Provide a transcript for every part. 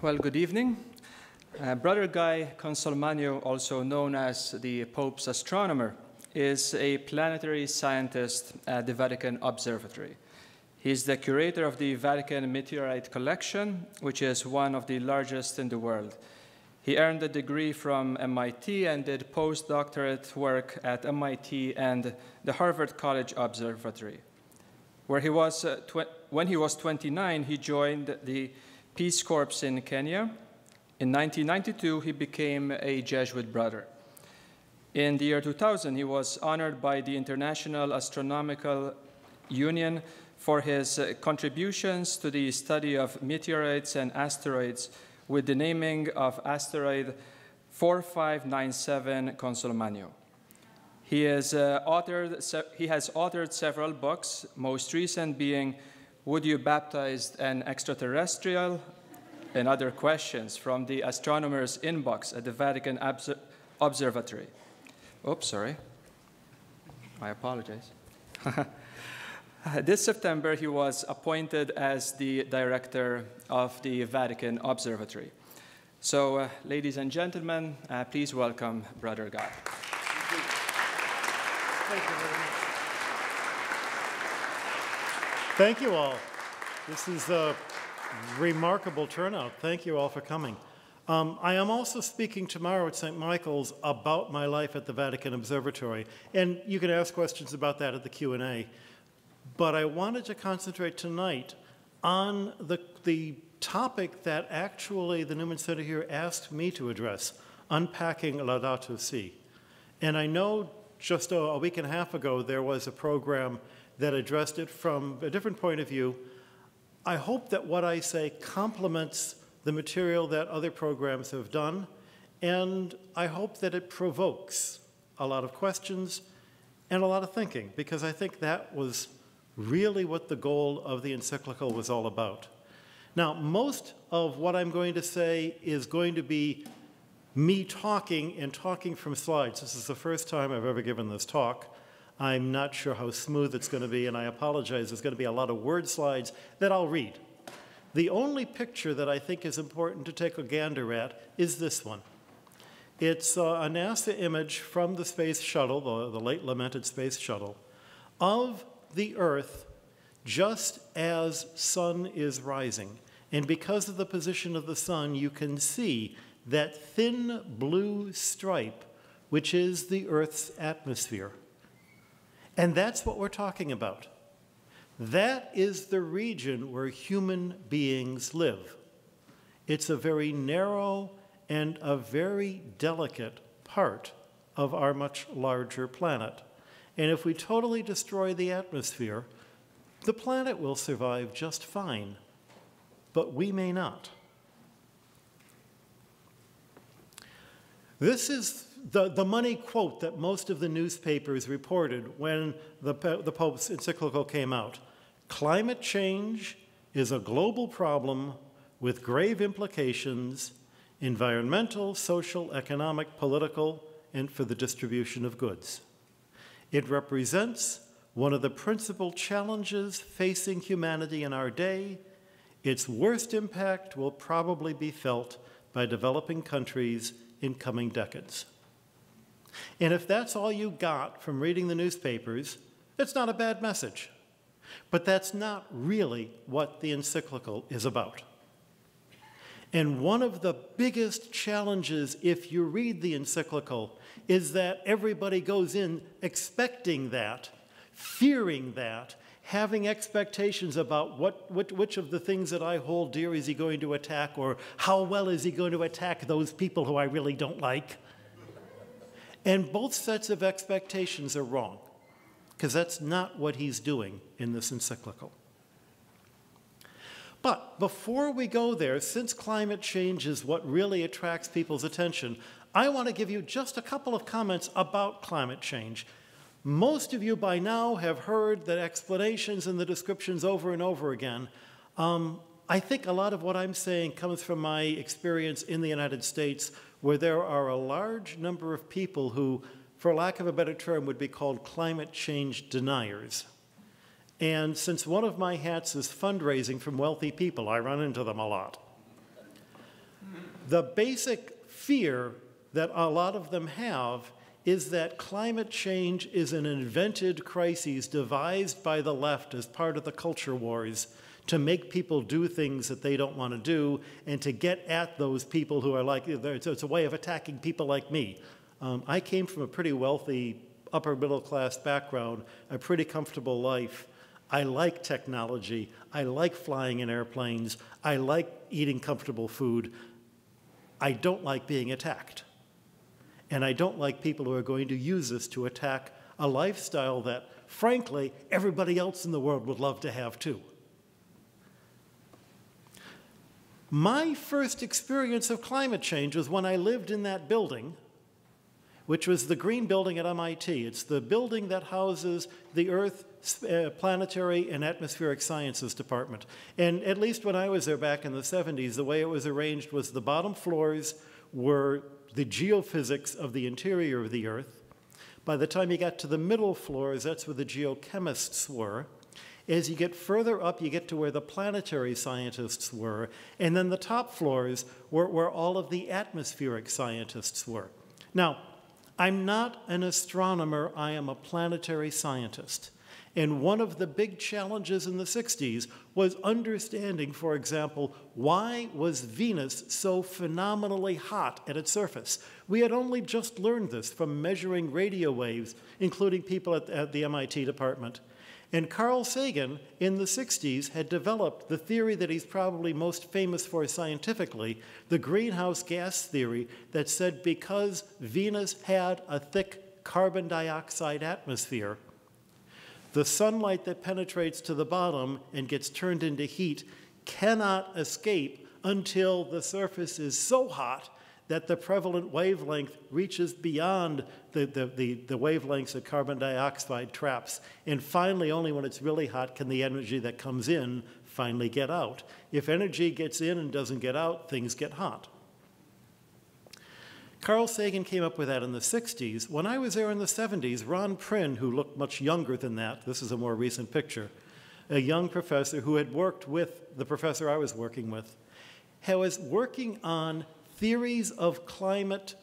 Well, good evening. Brother Guy Consolmagno, also known as the Pope's astronomer, is a planetary scientist at the Vatican Observatory. He is the curator of the Vatican Meteorite Collection, which is one of the largest in the world. He earned a degree from MIT and did postdoctorate work at MIT and the Harvard College Observatory. When he was 29, he joined the Peace Corps in Kenya. In 1992, he became a Jesuit brother. In the year 2000, he was honored by the International Astronomical Union for his contributions to the study of meteorites and asteroids with the naming of asteroid 4597 Consolmagno. He has authored several books, most recent being Would You Baptize an Extraterrestrial? And Other Questions from the Astronomer's Inbox at the Vatican Observatory. Oops, sorry. I apologize. This September, he was appointed as the director of the Vatican Observatory. So, ladies and gentlemen, please welcome Brother Guy. Thank you very much. Thank you all. This is a remarkable turnout. Thank you all for coming. I am also speaking tomorrow at St. Michael's about my life at the Vatican Observatory, and you can ask questions about that at the Q&A. But I wanted to concentrate tonight on the topic that actually the Newman Center here asked me to address, Unpacking Laudato Si. And I know just a week and a half ago there was a program that addressed it from a different point of view. I hope that what I say complements the material that other programs have done, and I hope that it provokes a lot of questions and a lot of thinking, because I think that was really what the goal of the encyclical was all about. Now, most of what I'm going to say is going to be me talking and talking from slides. This is the first time I've ever given this talk. I'm not sure how smooth it's going to be, and I apologize. There's going to be a lot of word slides that I'll read. The only picture that I think is important to take a gander at is this one. It's a NASA image from the space shuttle, the late lamented space shuttle, of the Earth just as sun is rising. And because of the position of the sun, you can see that thin blue stripe, which is the Earth's atmosphere. And that's what we're talking about. That is the region where human beings live. It's a very narrow and a very delicate part of our much larger planet. And if we totally destroy the atmosphere, the planet will survive just fine, but we may not. This is the money quote that most of the newspapers reported when the Pope's encyclical came out. Climate change is a global problem with grave implications, environmental, social, economic, political, and for the distribution of goods. It represents one of the principal challenges facing humanity in our day. Its worst impact will probably be felt by developing countries in coming decades. And if that's all you got from reading the newspapers, it's not a bad message. But that's not really what the encyclical is about. And one of the biggest challenges, if you read the encyclical, is that everybody goes in expecting that, fearing that, having expectations about which of the things that I hold dear is he going to attack, or how well is he going to attack those people who I really don't like. And both sets of expectations are wrong, because that's not what he's doing in this encyclical. But before we go there, since climate change is what really attracts people's attention, I want to give you just a couple of comments about climate change. Most of you by now have heard the explanations and the descriptions over and over again. I think a lot of what I'm saying comes from my experience in the United States, where there are a large number of people who, for lack of a better term, would be called climate change deniers. And since one of my hats is fundraising from wealthy people, I run into them a lot. The basic fear that a lot of them have is that climate change is an invented crisis devised by the left as part of the culture wars to make people do things that they don't want to do and to get at those people who are like, it's a way of attacking people like me. I came from a pretty wealthy upper middle class background, a pretty comfortable life. I like technology. I like flying in airplanes. I like eating comfortable food. I don't like being attacked. And I don't like people who are going to use this to attack a lifestyle that, frankly, everybody else in the world would love to have too. My first experience of climate change was when I lived in that building, which was the green building at MIT. It's the building that houses the Earth Planetary and Atmospheric Sciences Department. And at least when I was there back in the 70s, the way it was arranged was the bottom floors were the geophysics of the interior of the Earth. By the time you got to the middle floors, that's where the geochemists were. As you get further up, you get to where the planetary scientists were. And then the top floors were where all of the atmospheric scientists were. Now, I'm not an astronomer, I am a planetary scientist. And one of the big challenges in the 60s was understanding, for example, why was Venus so phenomenally hot at its surface? We had only just learned this from measuring radio waves, including people at the MIT department. And Carl Sagan, in the 60s, had developed the theory that he's probably most famous for scientifically, the greenhouse gas theory that said because Venus had a thick carbon dioxide atmosphere, the sunlight that penetrates to the bottom and gets turned into heat cannot escape until the surface is so hot that the prevalent wavelength reaches beyond the wavelengths that carbon dioxide traps. And finally, only when it's really hot can the energy that comes in finally get out. If energy gets in and doesn't get out, things get hot. Carl Sagan came up with that in the 60s. When I was there in the 70s, Ron Prynne, who looked much younger than that, this is a more recent picture, a young professor who had worked with the professor I was working with, was working on theories of climate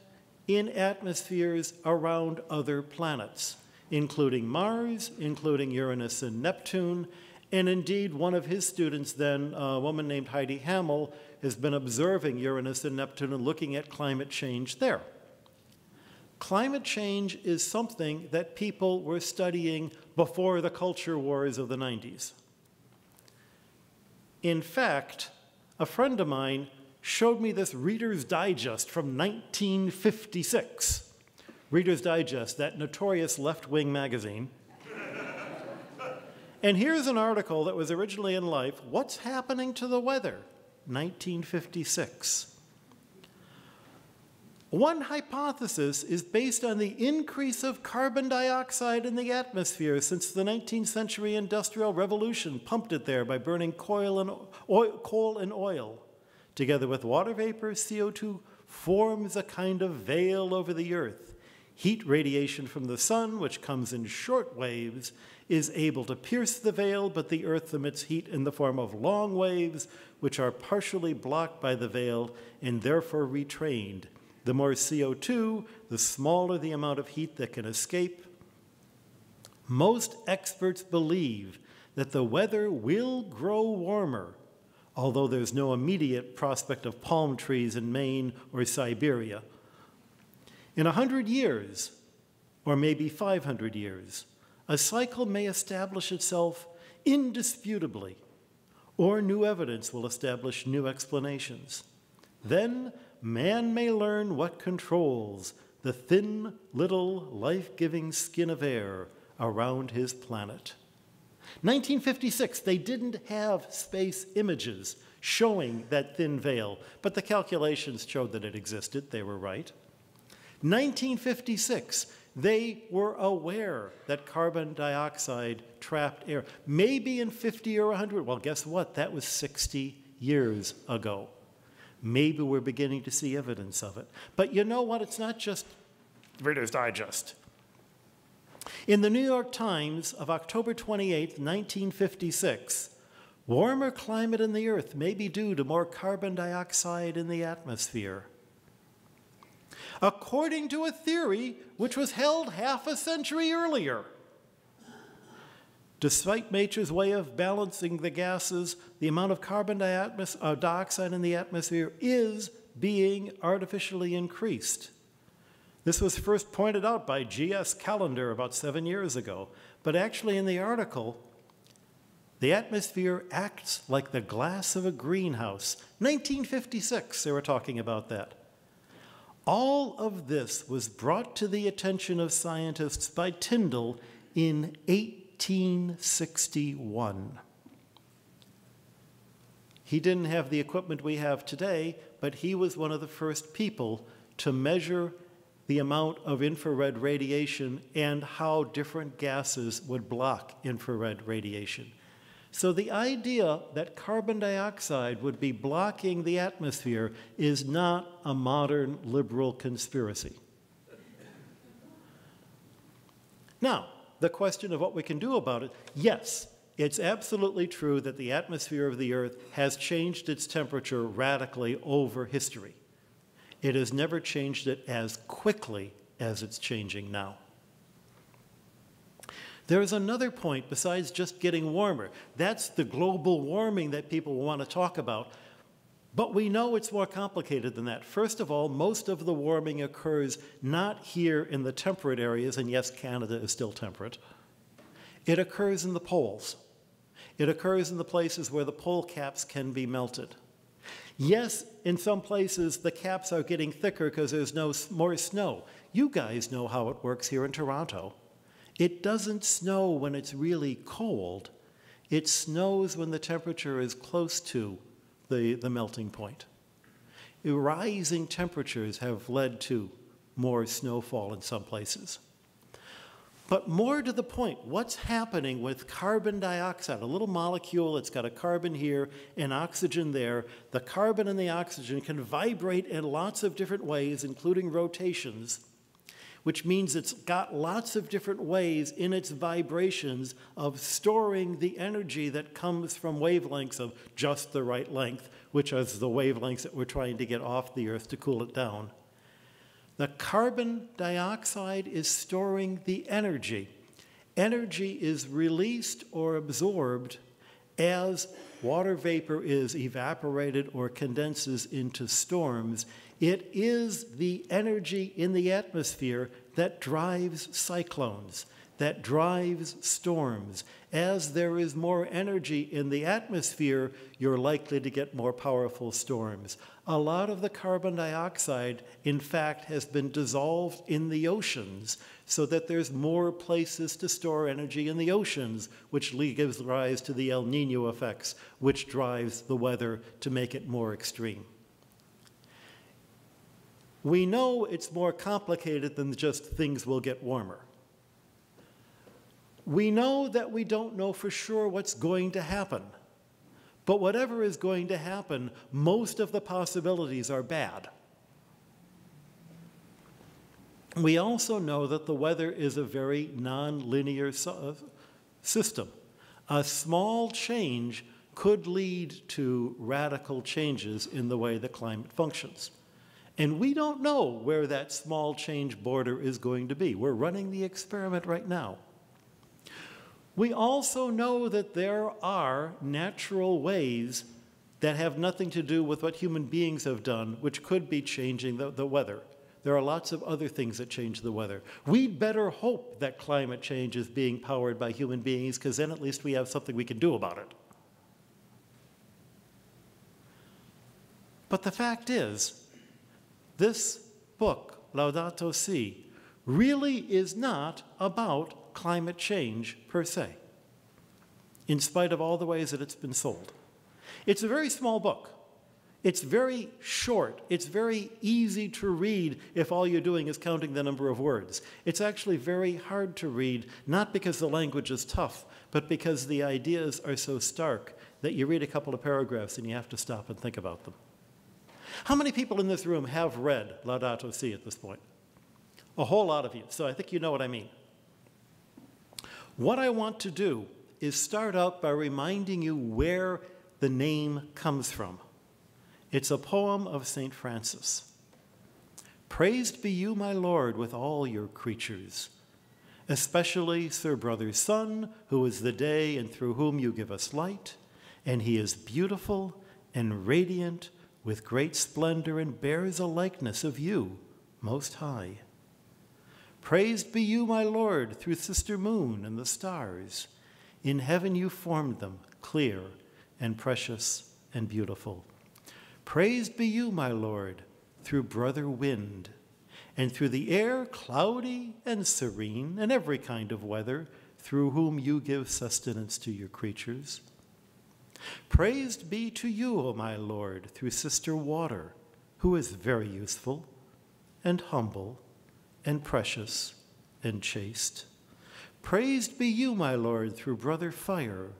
in atmospheres around other planets, including Mars, including Uranus and Neptune, and indeed one of his students then, a woman named Heidi Hammel, has been observing Uranus and Neptune and looking at climate change there. Climate change is something that people were studying before the culture wars of the 90s. In fact, a friend of mine showed me this Reader's Digest from 1956. Reader's Digest, that notorious left-wing magazine. And here's an article that was originally in Life, What's Happening to the Weather? 1956. One hypothesis is based on the increase of carbon dioxide in the atmosphere since the 19th century Industrial Revolution pumped it there by burning coal and oil. Together with water vapor, CO2 forms a kind of veil over the Earth. Heat radiation from the sun, which comes in short waves, is able to pierce the veil, but the Earth emits heat in the form of long waves, which are partially blocked by the veil and therefore retrained. The more CO2, the smaller the amount of heat that can escape. Most experts believe that the weather will grow warmer, although there's no immediate prospect of palm trees in Maine or Siberia. In 100 years, or maybe 500 years, a cycle may establish itself indisputably, or new evidence will establish new explanations. Then man may learn what controls the thin, little, life-giving skin of air around his planet. 1956, they didn't have space images showing that thin veil, but the calculations showed that it existed. They were right. 1956, they were aware that carbon dioxide trapped air. Maybe in 50 or 100, well, guess what? That was 60 years ago. Maybe we're beginning to see evidence of it. But you know what? It's not just Reader's Digest. In the New York Times of October 28, 1956, Warmer climate in the Earth may be due to more carbon dioxide in the atmosphere. According to a theory which was held half a century earlier. Despite nature's way of balancing the gases, the amount of carbon dioxide in the atmosphere is being artificially increased. This was first pointed out by G.S. Callender about 7 years ago, but actually in the article, the atmosphere acts like the glass of a greenhouse. 1956, they were talking about that. All of this was brought to the attention of scientists by Tyndall in 1861. He didn't have the equipment we have today, but he was one of the first people to measure the amount of infrared radiation and how different gases would block infrared radiation. So the idea that carbon dioxide would be blocking the atmosphere is not a modern liberal conspiracy. Now, the question of what we can do about it, yes, it's absolutely true that the atmosphere of the Earth has changed its temperature radically over history. It has never changed it as quickly as it's changing now. There is another point besides just getting warmer. That's the global warming that people want to talk about. But we know it's more complicated than that. First of all, most of the warming occurs not here in the temperate areas, and yes, Canada is still temperate. It occurs in the poles. It occurs in the places where the pole caps can be melted. Yes, in some places the caps are getting thicker because there's more snow. You guys know how it works here in Toronto. It doesn't snow when it's really cold. It snows when the temperature is close to the melting point. Rising temperatures have led to more snowfall in some places. But more to the point, what's happening with carbon dioxide? A little molecule, it's got a carbon here and oxygen there. The carbon and the oxygen can vibrate in lots of different ways, including rotations, which means it's got lots of different ways in its vibrations of storing the energy that comes from wavelengths of just the right length, which is the wavelengths that we're trying to get off the Earth to cool it down. The carbon dioxide is storing the energy. Energy is released or absorbed as water vapor is evaporated or condenses into storms. It is the energy in the atmosphere that drives cyclones, that drives storms. As there is more energy in the atmosphere, you're likely to get more powerful storms. A lot of the carbon dioxide, in fact, has been dissolved in the oceans so that there's more places to store energy in the oceans, which gives rise to the El Niño effects, which drives the weather to make it more extreme. We know it's more complicated than just things will get warmer. We know that we don't know for sure what's going to happen. But whatever is going to happen, most of the possibilities are bad. We also know that the weather is a very nonlinear system. A small change could lead to radical changes in the way the climate functions. And we don't know where that small change border is going to be. We're running the experiment right now. We also know that there are natural ways that have nothing to do with what human beings have done, which could be changing the weather. There are lots of other things that change the weather. We'd better hope that climate change is being powered by human beings, because then at least we have something we can do about it. But the fact is, this book, Laudato Si, really is not about climate change per se, in spite of all the ways that it's been sold. It's a very small book. It's very short. It's very easy to read if all you're doing is counting the number of words. It's actually very hard to read, not because the language is tough, but because the ideas are so stark that you read a couple of paragraphs and you have to stop and think about them. How many people in this room have read Laudato Si at this point? A whole lot of you, so I think you know what I mean. What I want to do is start out by reminding you where the name comes from. It's a poem of St. Francis. Praised be you, my Lord, with all your creatures, especially Sir Brother Sun, who is the day and through whom you give us light, and he is beautiful and radiant with great splendor and bears a likeness of you, Most High. Praised be you, my Lord, through Sister Moon and the stars. In heaven you formed them, clear and precious and beautiful. Praised be you, my Lord, through Brother Wind, and through the air cloudy and serene, and every kind of weather, through whom you give sustenance to your creatures. Praised be to you, O my Lord, through Sister Water, who is very useful and humble and precious and chaste. Praised be you, my Lord, through Brother Fire,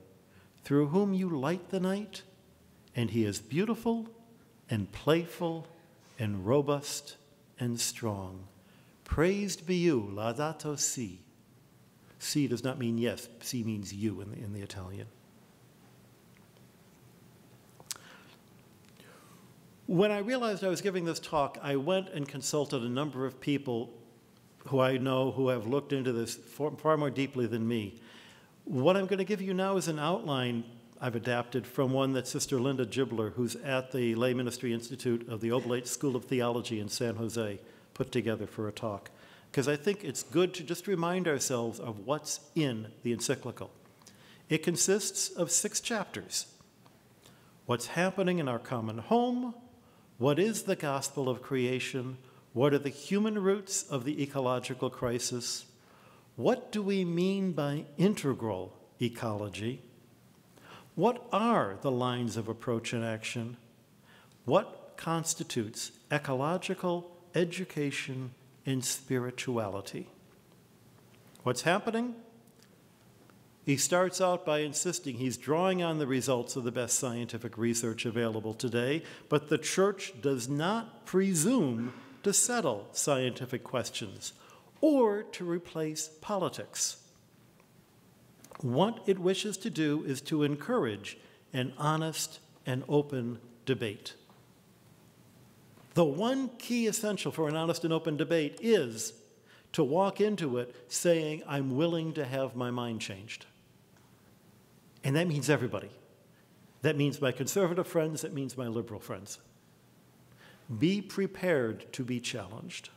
through whom you light the night, and he is beautiful and playful and robust and strong. Praised be you, Laudato Si. Si does not mean yes, si means you in the Italian. When I realized I was giving this talk, I went and consulted a number of people who I know who have looked into this far more deeply than me. What I'm going to give you now is an outline I've adapted from one that Sister Linda Gibler, who's at the Lay Ministry Institute of the Oblate School of Theology in San Jose, put together for a talk. Because I think it's good to just remind ourselves of what's in the encyclical. It consists of 6 chapters. What's happening in our common home? What is the gospel of creation? What are the human roots of the ecological crisis? What do we mean by integral ecology? What are the lines of approach and action? What constitutes ecological education and spirituality? What's happening? He starts out by insisting he's drawing on the results of the best scientific research available today, but the church does not presume to settle scientific questions or to replace politics. What it wishes to do is to encourage an honest and open debate. The one key essential for an honest and open debate is to walk into it saying, I'm willing to have my mind changed. And that means everybody. That means my conservative friends, that means my liberal friends. Be prepared to be challenged.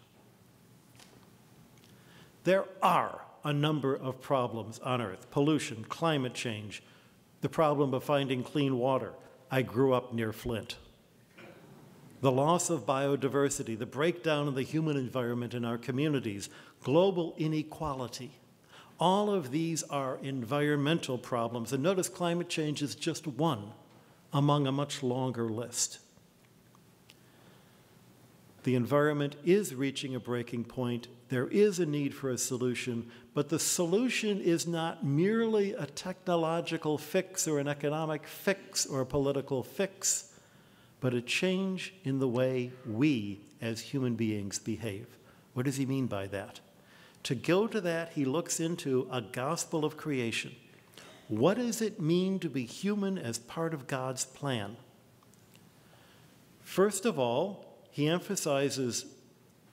There are a number of problems on Earth: pollution, climate change, the problem of finding clean water. I grew up near Flint. The loss of biodiversity, the breakdown of the human environment in our communities, global inequality. All of these are environmental problems. And notice climate change is just one among a much longer list. The environment is reaching a breaking point. There is a need for a solution, but the solution is not merely a technological fix or an economic fix or a political fix, but a change in the way we as human beings behave. What does he mean by that? To go to that, he looks into a gospel of creation. What does it mean to be human as part of God's plan? First of all, he emphasizes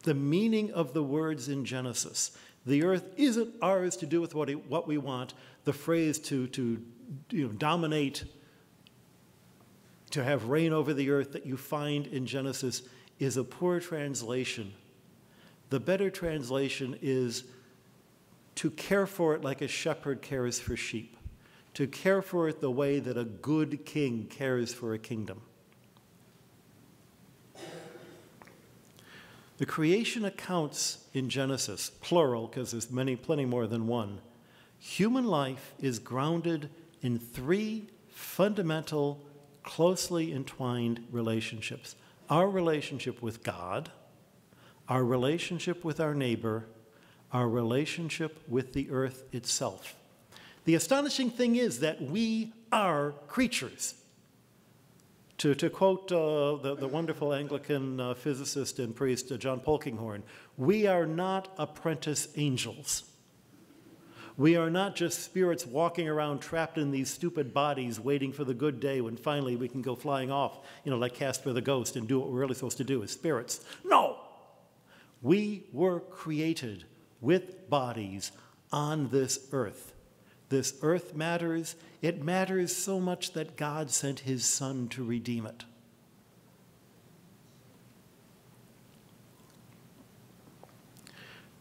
the meaning of the words in Genesis. The earth isn't ours to do with what we want. The phrase to dominate, to have reign over the earth that you find in Genesis is a poor translation. The better translation is to care for it like a shepherd cares for sheep, to care for it the way that a good king cares for a kingdom. The creation accounts in Genesis, plural, because there's plenty more than one. Human life is grounded in 3 fundamental, closely entwined relationships. Our relationship with God, our relationship with our neighbor, our relationship with the earth itself. The astonishing thing is that we are creatures. To quote the wonderful Anglican physicist and priest John Polkinghorne, we are not apprentice angels. We are not just spirits walking around trapped in these stupid bodies waiting for the good day when finally we can go flying off, like Casper the Ghost, and do what we're really supposed to do as spirits. No! We were created with bodies on this earth. This earth matters. It matters so much that God sent his Son to redeem it.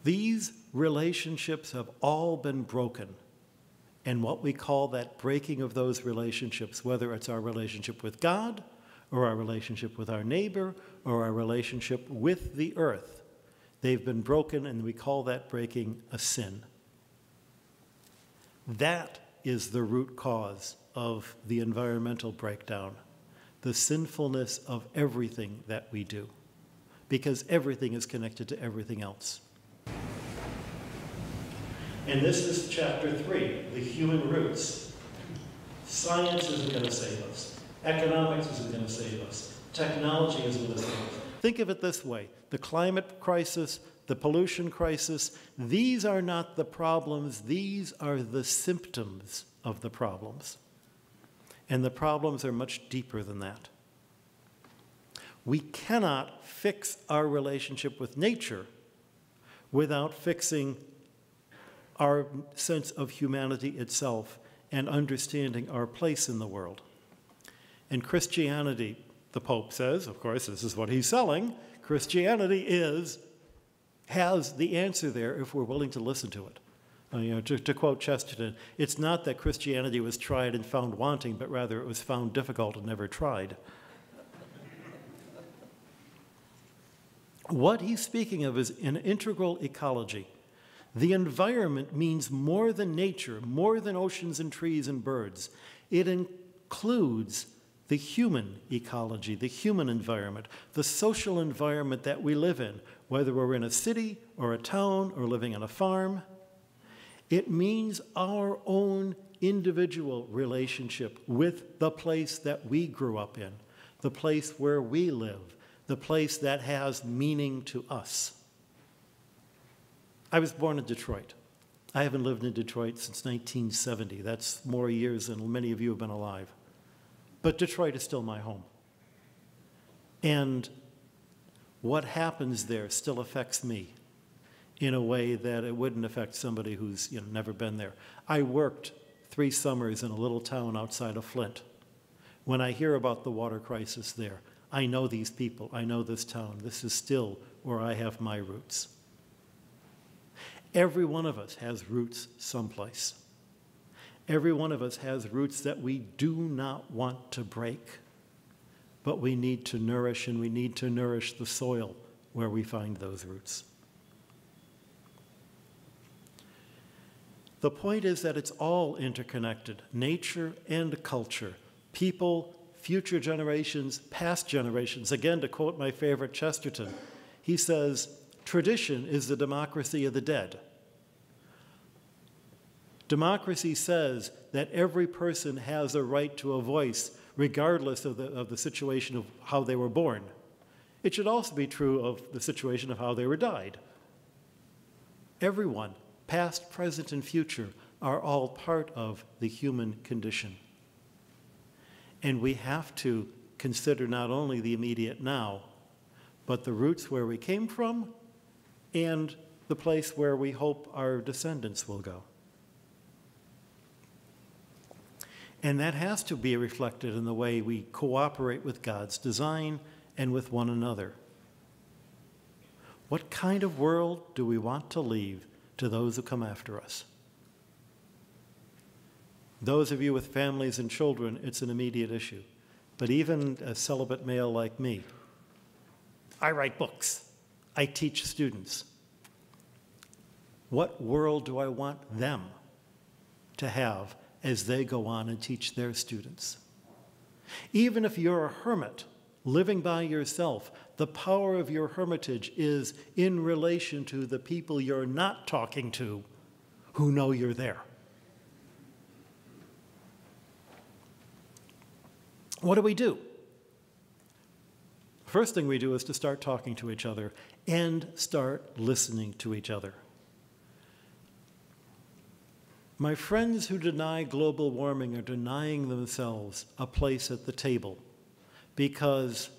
These relationships have all been broken. And what we call that breaking of those relationships, whether it's our relationship with God, or our relationship with our neighbor, or our relationship with the earth, they've been broken, and we call that breaking a sin. That is the root cause of the environmental breakdown, the sinfulness of everything that we do, because everything is connected to everything else. And this is chapter 3, the human roots. Science isn't going to save us. Economics isn't going to save us. Technology isn't going to save us. Think of it this way. The climate crisis, the pollution crisis, these are not the problems. These are the symptoms of the problems. And the problems are much deeper than that. We cannot fix our relationship with nature without fixing our sense of humanity itself and understanding our place in the world. And Christianity, the Pope says, of course, this is what he's selling, Christianity has the answer there if we're willing to listen to it. To quote Chesterton, it's not that Christianity was tried and found wanting, but rather it was found difficult and never tried. What he's speaking of is an integral ecology. The environment means more than nature, more than oceans and trees and birds. It includes the human ecology, the human environment, the social environment that we live in, whether we're in a city or a town or living on a farm. It means our own individual relationship with the place that we grew up in, the place where we live, the place that has meaning to us. I was born in Detroit. I haven't lived in Detroit since 1970. That's more years than many of you have been alive. But Detroit is still my home. And what happens there still affects me in a way that it wouldn't affect somebody who's never been there. I worked 3 summers in a little town outside of Flint. When I hear about the water crisis there, I know these people, I know this town. This is still where I have my roots. Every one of us has roots someplace. Every one of us has roots that we do not want to break, but we need to nourish, and we need to nourish the soil where we find those roots. The point is that it's all interconnected, nature and culture, people, future generations, past generations. Again, to quote my favorite Chesterton, he says, "Tradition is the democracy of the dead." Democracy says that every person has a right to a voice, regardless of the situation of how they were born. It should also be true of the situation of how they were died. Everyone, past, present, and future, are all part of the human condition. And we have to consider not only the immediate now, but the roots where we came from and the place where we hope our descendants will go. And that has to be reflected in the way we cooperate with God's design and with one another. What kind of world do we want to leave to those who come after us? Those of you with families and children, it's an immediate issue. But even a celibate male like me, I write books. I teach students. What world do I want them to have as they go on and teach their students? Even if you're a hermit living by yourself, the power of your hermitage is in relation to the people you're not talking to who know you're there. What do? First thing we do is to start talking to each other and start listening to each other. My friends who deny global warming are denying themselves a place at the table because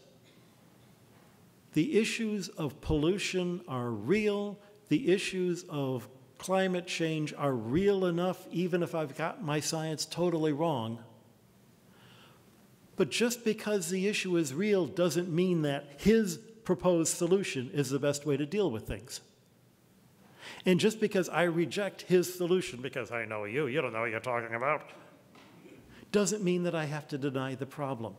the issues of pollution are real, the issues of climate change are real enough, even if I've got my science totally wrong. But just because the issue is real doesn't mean that his proposed solution is the best way to deal with things. And just because I reject his solution, because I know you don't know what you're talking about, doesn't mean that I have to deny the problem.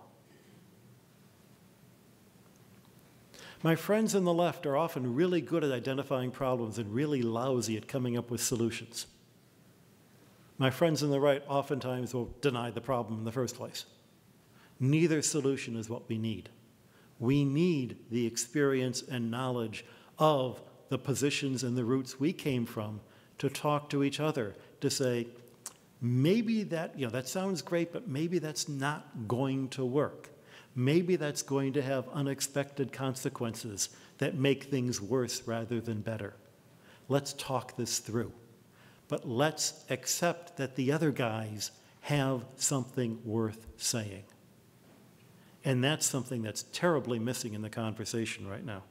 My friends on the left are often really good at identifying problems and really lousy at coming up with solutions. My friends on the right oftentimes will deny the problem in the first place. Neither solution is what we need. We need the experience and knowledge of the positions and the roots we came from to talk to each other, to say, maybe that, that sounds great, but maybe that's not going to work. Maybe that's going to have unexpected consequences that make things worse rather than better. Let's talk this through. But let's accept that the other guys have something worth saying. And that's something that's terribly missing in the conversation right now.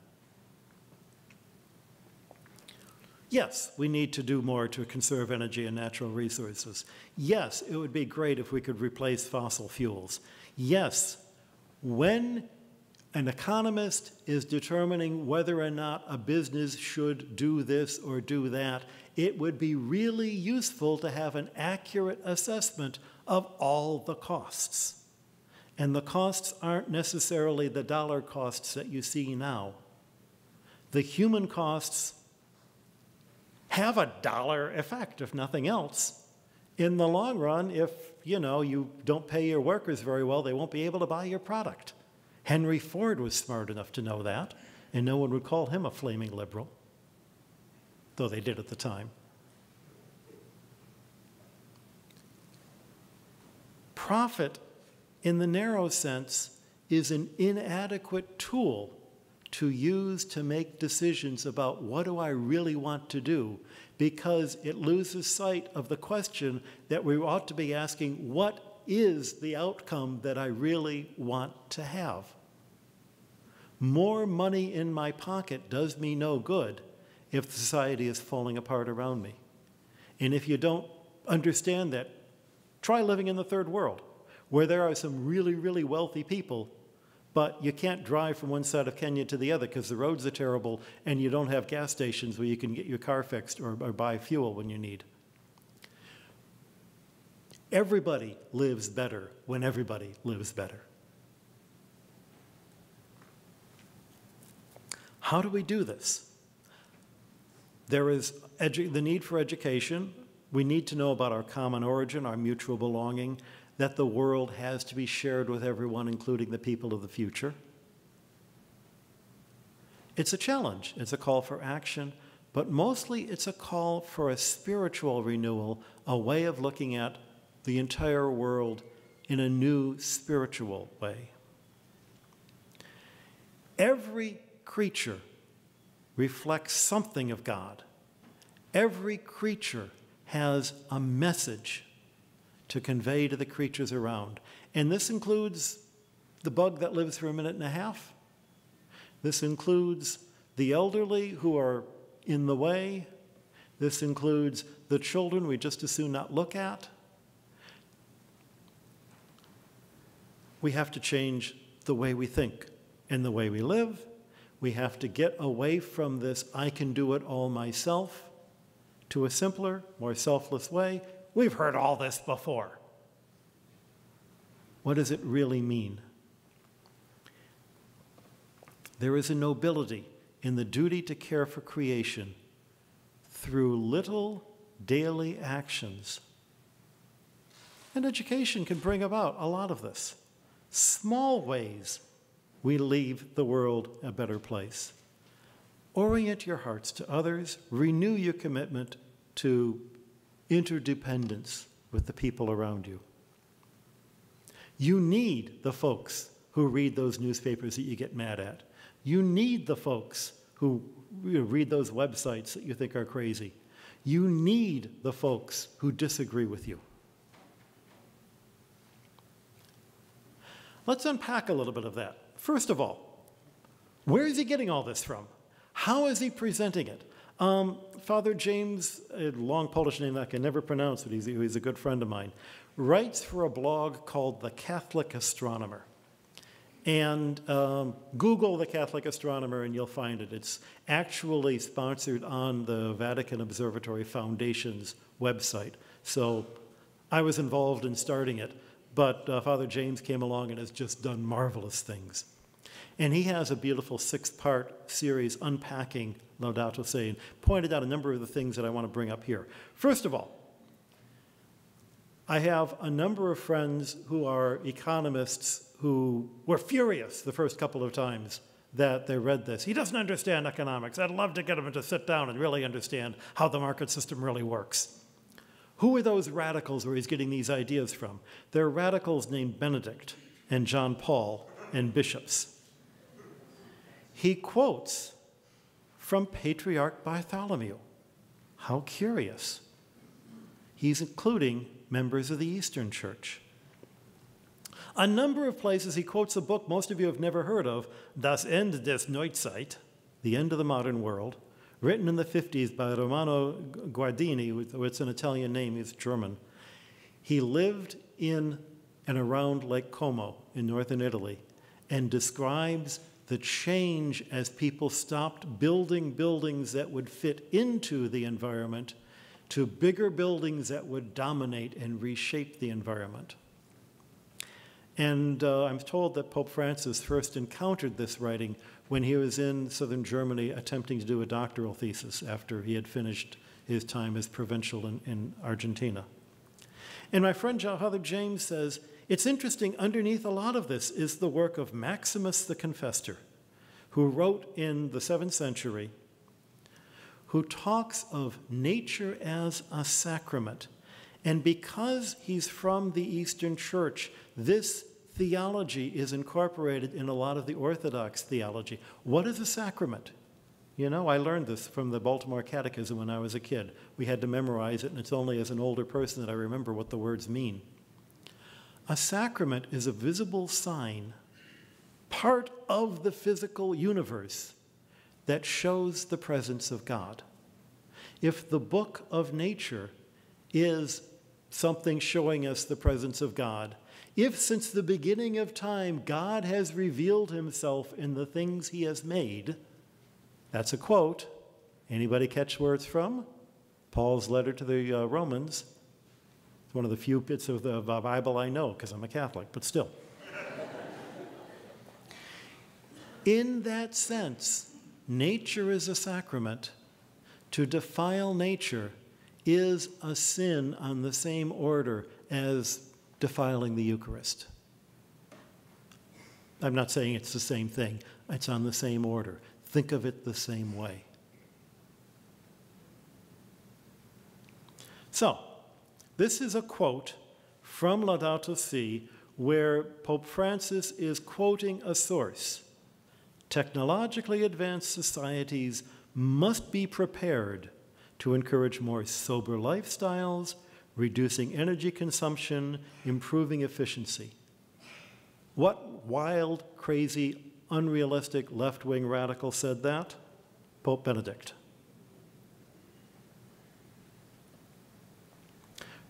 Yes, we need to do more to conserve energy and natural resources. Yes, it would be great if we could replace fossil fuels. Yes, when an economist is determining whether or not a business should do this or do that, it would be really useful to have an accurate assessment of all the costs. And the costs aren't necessarily the dollar costs that you see now. The human costs have a dollar effect, if nothing else. In the long run, if you don't pay your workers very well, they won't be able to buy your product. Henry Ford was smart enough to know that, and no one would call him a flaming liberal, though they did at the time. Profit, in the narrow sense, is an inadequate tool to use to make decisions about what do I really want to do, because it loses sight of the question that we ought to be asking, what is the outcome that I really want to have? More money in my pocket does me no good if society is falling apart around me. And if you don't understand that, try living in the third world, where there are some really, really wealthy people, but you can't drive from one side of Kenya to the other because the roads are terrible and you don't have gas stations where you can get your car fixed or buy fuel when you need. Everybody lives better when everybody lives better. How do we do this? There is the need for education. We need to know about our common origin, our mutual belonging, that the world has to be shared with everyone, including the people of the future. It's a challenge. It's a call for action, but mostly it's a call for a spiritual renewal, a way of looking at the entire world in a new spiritual way. Every creature reflects something of God. Every creature has a message to convey to the creatures around. And this includes the bug that lives for a minute and a half. This includes the elderly who are in the way. This includes the children we just as soon not look at. We have to change the way we think and the way we live. We have to get away from this I can do it all myself to a simpler, more selfless way. We've heard all this before. What does it really mean? There is a nobility in the duty to care for creation through little daily actions. And education can bring about a lot of this. Small ways we leave the world a better place. Orient your hearts to others. Renew your commitment to interdependence with the people around you. You need the folks who read those newspapers that you get mad at. You need the folks who read those websites that you think are crazy. You need the folks who disagree with you. Let's unpack a little bit of that. First of all, where is he getting all this from? How is he presenting it? Father James, a long Polish name I can never pronounce, but he's a good friend of mine, writes for a blog called The Catholic Astronomer. And Google The Catholic Astronomer and you'll find it. It's actually sponsored on the Vatican Observatory Foundation's website. So I was involved in starting it, but Father James came along and has just done marvelous things. And he has a beautiful 6-part series, Unpacking Laudato Si, and pointed out a number of the things that I want to bring up here. First of all, I have a number of friends who are economists who were furious the first couple of times that they read this. He doesn't understand economics. I'd love to get him to sit down and really understand how the market system really works. Who are those radicals where he's getting these ideas from? They're radicals named Benedict and John Paul and bishops. He quotes from Patriarch Bartholomew. How curious. He's including members of the Eastern Church. A number of places he quotes a book most of you have never heard of, Das Ende des Neuzeit, The End of the Modern World, written in the 50s by Romano Guardini, it's an Italian name, he's German. He lived in and around Lake Como in northern Italy and describes the change as people stopped building buildings that would fit into the environment to bigger buildings that would dominate and reshape the environment. And I'm told that Pope Francis first encountered this writing when he was in southern Germany attempting to do a doctoral thesis after he had finished his time as provincial in Argentina. And my friend Father James says, it's interesting, underneath a lot of this is the work of Maximus the Confessor, who wrote in the 7th century, who talks of nature as a sacrament. And because he's from the Eastern Church, this theology is incorporated in a lot of the Orthodox theology. What is a sacrament? You know, I learned this from the Baltimore Catechism when I was a kid. We had to memorize it, and it's only as an older person that I remember what the words mean. A sacrament is a visible sign, part of the physical universe, that shows the presence of God. If the book of nature is something showing us the presence of God, if since the beginning of time God has revealed himself in the things he has made, that's a quote. Anybody catch where it's from? Paul's letter to the Romans. It's one of the few bits of the Bible I know because I'm a Catholic, but still. In that sense, nature is a sacrament. To defile nature is a sin on the same order as defiling the Eucharist. I'm not saying it's the same thing. It's on the same order. Think of it the same way. So, this is a quote from Laudato Si where Pope Francis is quoting a source. Technologically advanced societies must be prepared to encourage more sober lifestyles, reducing energy consumption, improving efficiency. What wild, crazy, unrealistic left-wing radical said that? Pope Benedict.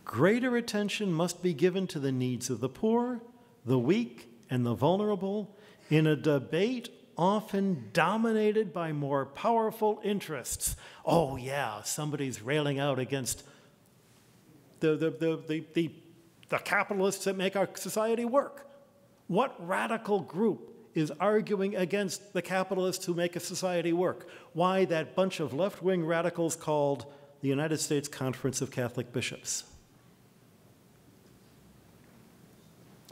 Greater attention must be given to the needs of the poor, the weak, and the vulnerable in a debate often dominated by more powerful interests. Oh yeah, somebody's railing out against the capitalists that make our society work. What radical group is arguing against the capitalists who make a society work? Why, that bunch of left-wing radicals called the United States Conference of Catholic Bishops.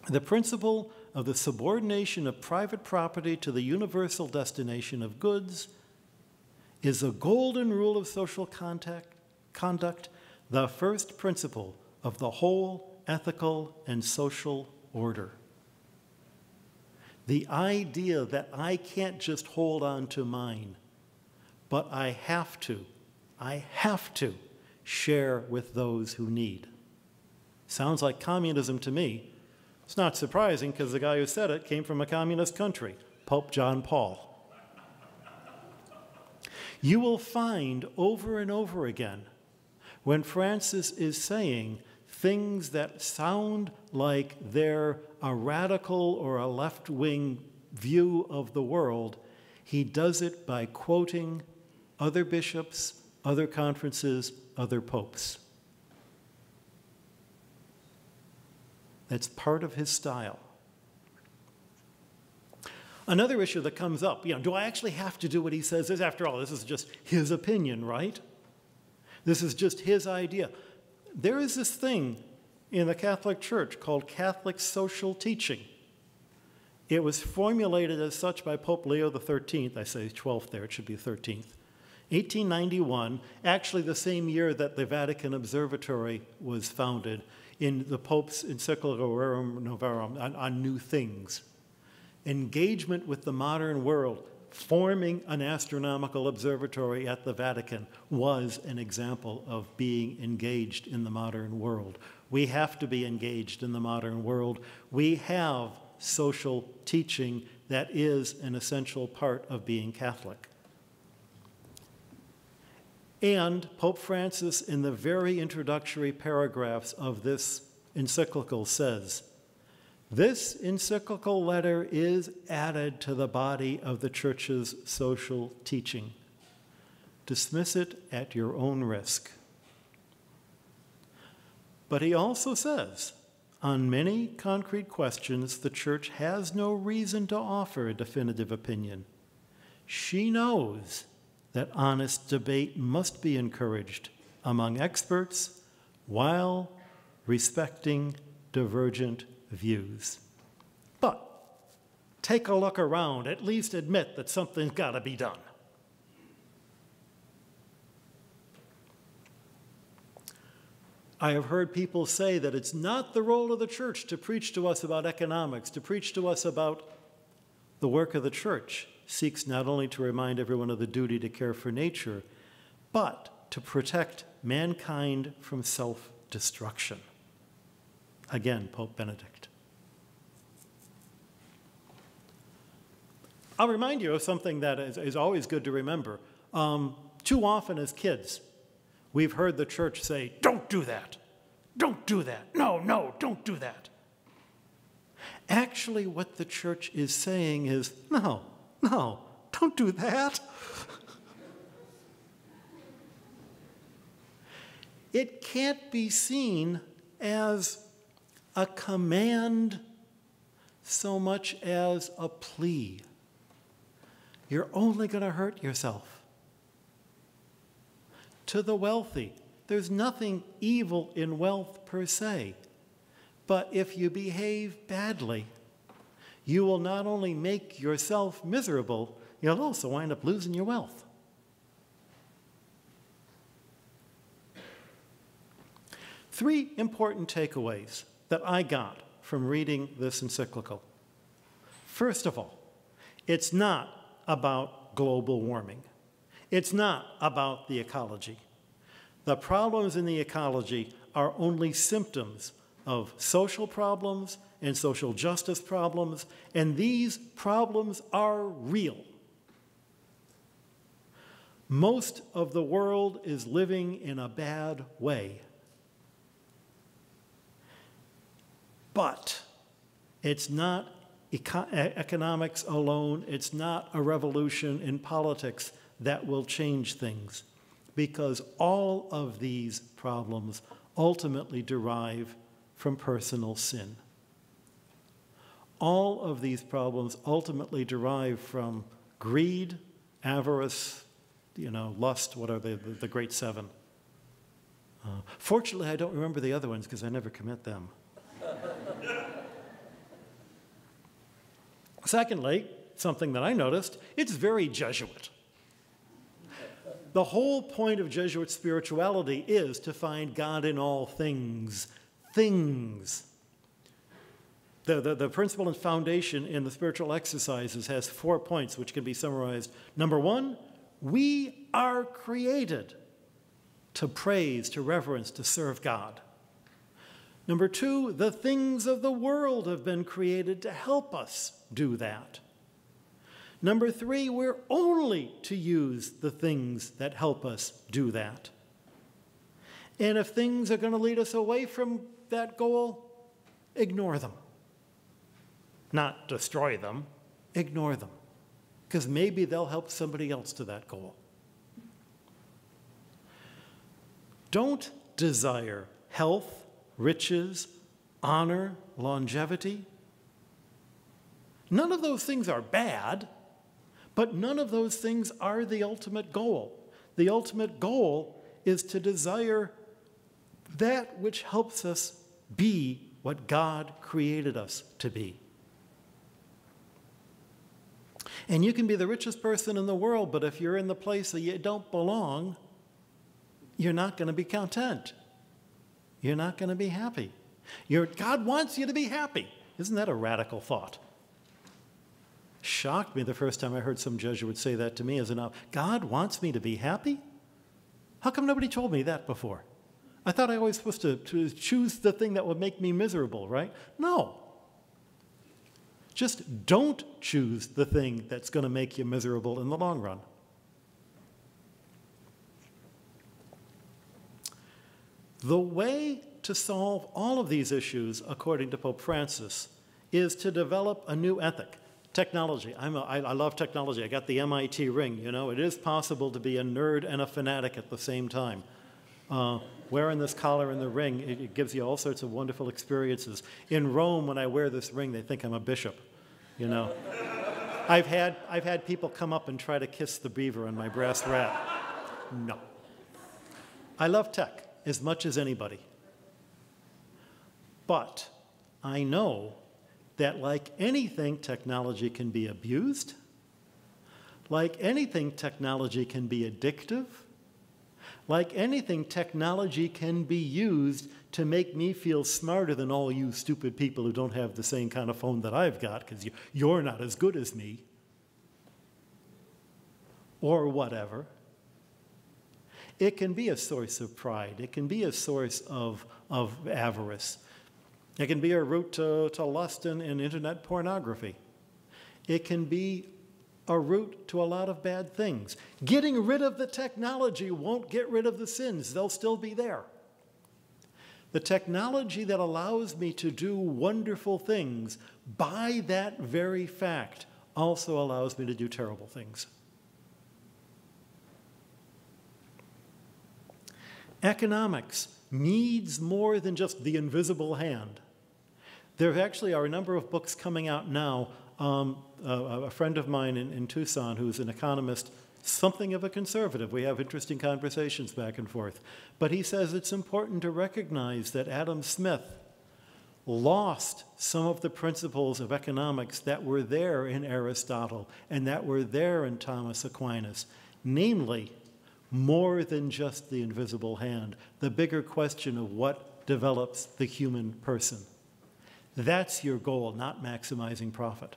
The principle of the subordination of private property to the universal destination of goods is a golden rule of social conduct, the first principle of the whole ethical and social order. The idea that I can't just hold on to mine, but I have to share with those who need. Sounds like communism to me. It's not surprising because the guy who said it came from a communist country, Pope John Paul. You will find over and over again when Francis is saying things that sound like they're a radical or a left-wing view of the world, he does it by quoting other bishops, other conferences, other popes. That's part of his style. Another issue that comes up, do I actually have to do what he says? After all, this is just his opinion, right? This is just his idea. There is this thing in the Catholic Church called Catholic social teaching. It was formulated as such by Pope Leo XIII. I say 12th there, it should be 13th. 1891, actually the same year that the Vatican Observatory was founded, in the Pope's Encyclical Rerum Novarum on new things. Engagement with the modern world, forming an astronomical observatory at the Vatican was an example of being engaged in the modern world. We have to be engaged in the modern world. We have social teaching that is an essential part of being Catholic. And Pope Francis, in the very introductory paragraphs of this encyclical, says, "This encyclical letter is added to the body of the Church's social teaching. Dismiss it at your own risk." But he also says, on many concrete questions, the Church has no reason to offer a definitive opinion. She knows that honest debate must be encouraged among experts while respecting divergent views. But take a look around, at least admit that something's got to be done. I have heard people say that it's not the role of the Church to preach to us about economics, to preach to us about the work of the Church. Seeks not only to remind everyone of the duty to care for nature, but to protect mankind from self-destruction. Again, Pope Benedict. I'll remind you of something that is always good to remember. Too often as kids, we've heard the Church say, "Don't do that. Don't do that. No, no, don't do that." Actually, what the Church is saying is, no, don't do that. It can't be seen as a command so much as a plea. You're only going to hurt yourself. To the wealthy, there's nothing evil in wealth per se, but if you behave badly, you will not only make yourself miserable, you'll also wind up losing your wealth. Three important takeaways that I got from reading this encyclical. First of all, it's not about global warming. It's not about the ecology. The problems in the ecology are only symptoms of social problems and social justice problems, and these problems are real. Most of the world is living in a bad way. But it's not economics alone, it's not a revolution in politics that will change things, because all of these problems ultimately derive from personal sin. All of these problems ultimately derive from greed, avarice, lust. What are the great seven? Fortunately, I don't remember the other ones because I never commit them. Secondly, something that I noticed, it's very Jesuit. The whole point of Jesuit spirituality is to find God in all things. Things. The principle and foundation in the spiritual exercises has 4 points which can be summarized. Number one, we are created. to praise, to reverence, to serve God. Number two, the things of the world have been created to help us do that. Number three, we're only to use the things that help us do that. And if things are going to lead us away from that goal, ignore them. Not destroy them, ignore them. Because maybe they'll help somebody else to that goal. Don't desire health, riches, honor, longevity. None of those things are bad, but none of those things are the ultimate goal. The ultimate goal is to desire that which helps us be what God created us to be. And you can be the richest person in the world, but if you're in the place that you don't belong, you're not going to be content. You're not going to be happy. God wants you to be happy. Isn't that a radical thought? Shocked me the first time I heard some Jesuit say that to me as an God wants me to be happy? How come nobody told me that before? I thought I was supposed to choose the thing that would make me miserable, right? No. Just don't choose the thing that's going to make you miserable in the long run. The way to solve all of these issues, according to Pope Francis, is to develop a new ethic. Technology. I love technology. I got the MIT ring, you know. It is possible to be a nerd and a fanatic at the same time. Wearing this collar and the ring, it gives you all sorts of wonderful experiences. In Rome, when I wear this ring, they think I'm a bishop, you know. I've had people come up and try to kiss the beaver on my brass rat. No. I love tech as much as anybody. But I know that like anything, technology can be abused. Like anything, technology can be addictive. Like anything, technology can be used to make me feel smarter than all you stupid people who don't have the same kind of phone that I've got because you're not as good as me. Or whatever. It can be a source of pride. It can be a source of avarice. It can be a route to lust and internet pornography. It can be a route to a lot of bad things. Getting rid of the technology won't get rid of the sins. They'll still be there. The technology that allows me to do wonderful things, by that very fact, also allows me to do terrible things. Economics needs more than just the invisible hand. There actually are a number of books coming out now. A friend of mine in Tucson who's an economist, something of a conservative. We have interesting conversations back and forth. But he says it's important to recognize that Adam Smith lost some of the principles of economics that were there in Aristotle and that were there in Thomas Aquinas, namely, more than just the invisible hand, the bigger question of what develops the human person. That's your goal, not maximizing profit.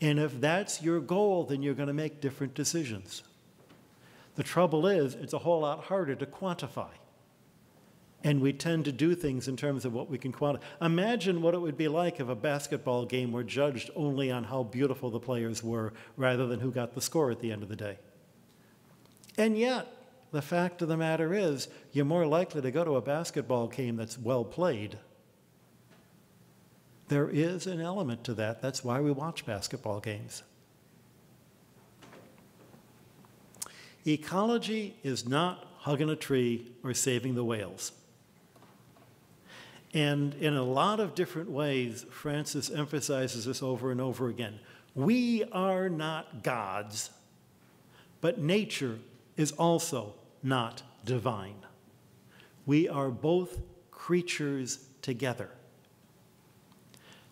And if that's your goal, then you're going to make different decisions. The trouble is, it's a whole lot harder to quantify. And we tend to do things in terms of what we can quantify. Imagine what it would be like if a basketball game were judged only on how beautiful the players were, rather than who got the score at the end of the day. And yet, the fact of the matter is, you're more likely to go to a basketball game that's well played. There is an element to that. That's why we watch basketball games. Ecology is not hugging a tree or saving the whales. And in a lot of different ways, Francis emphasizes this over and over again. We are not gods, but nature is also not divine. We are both creatures together.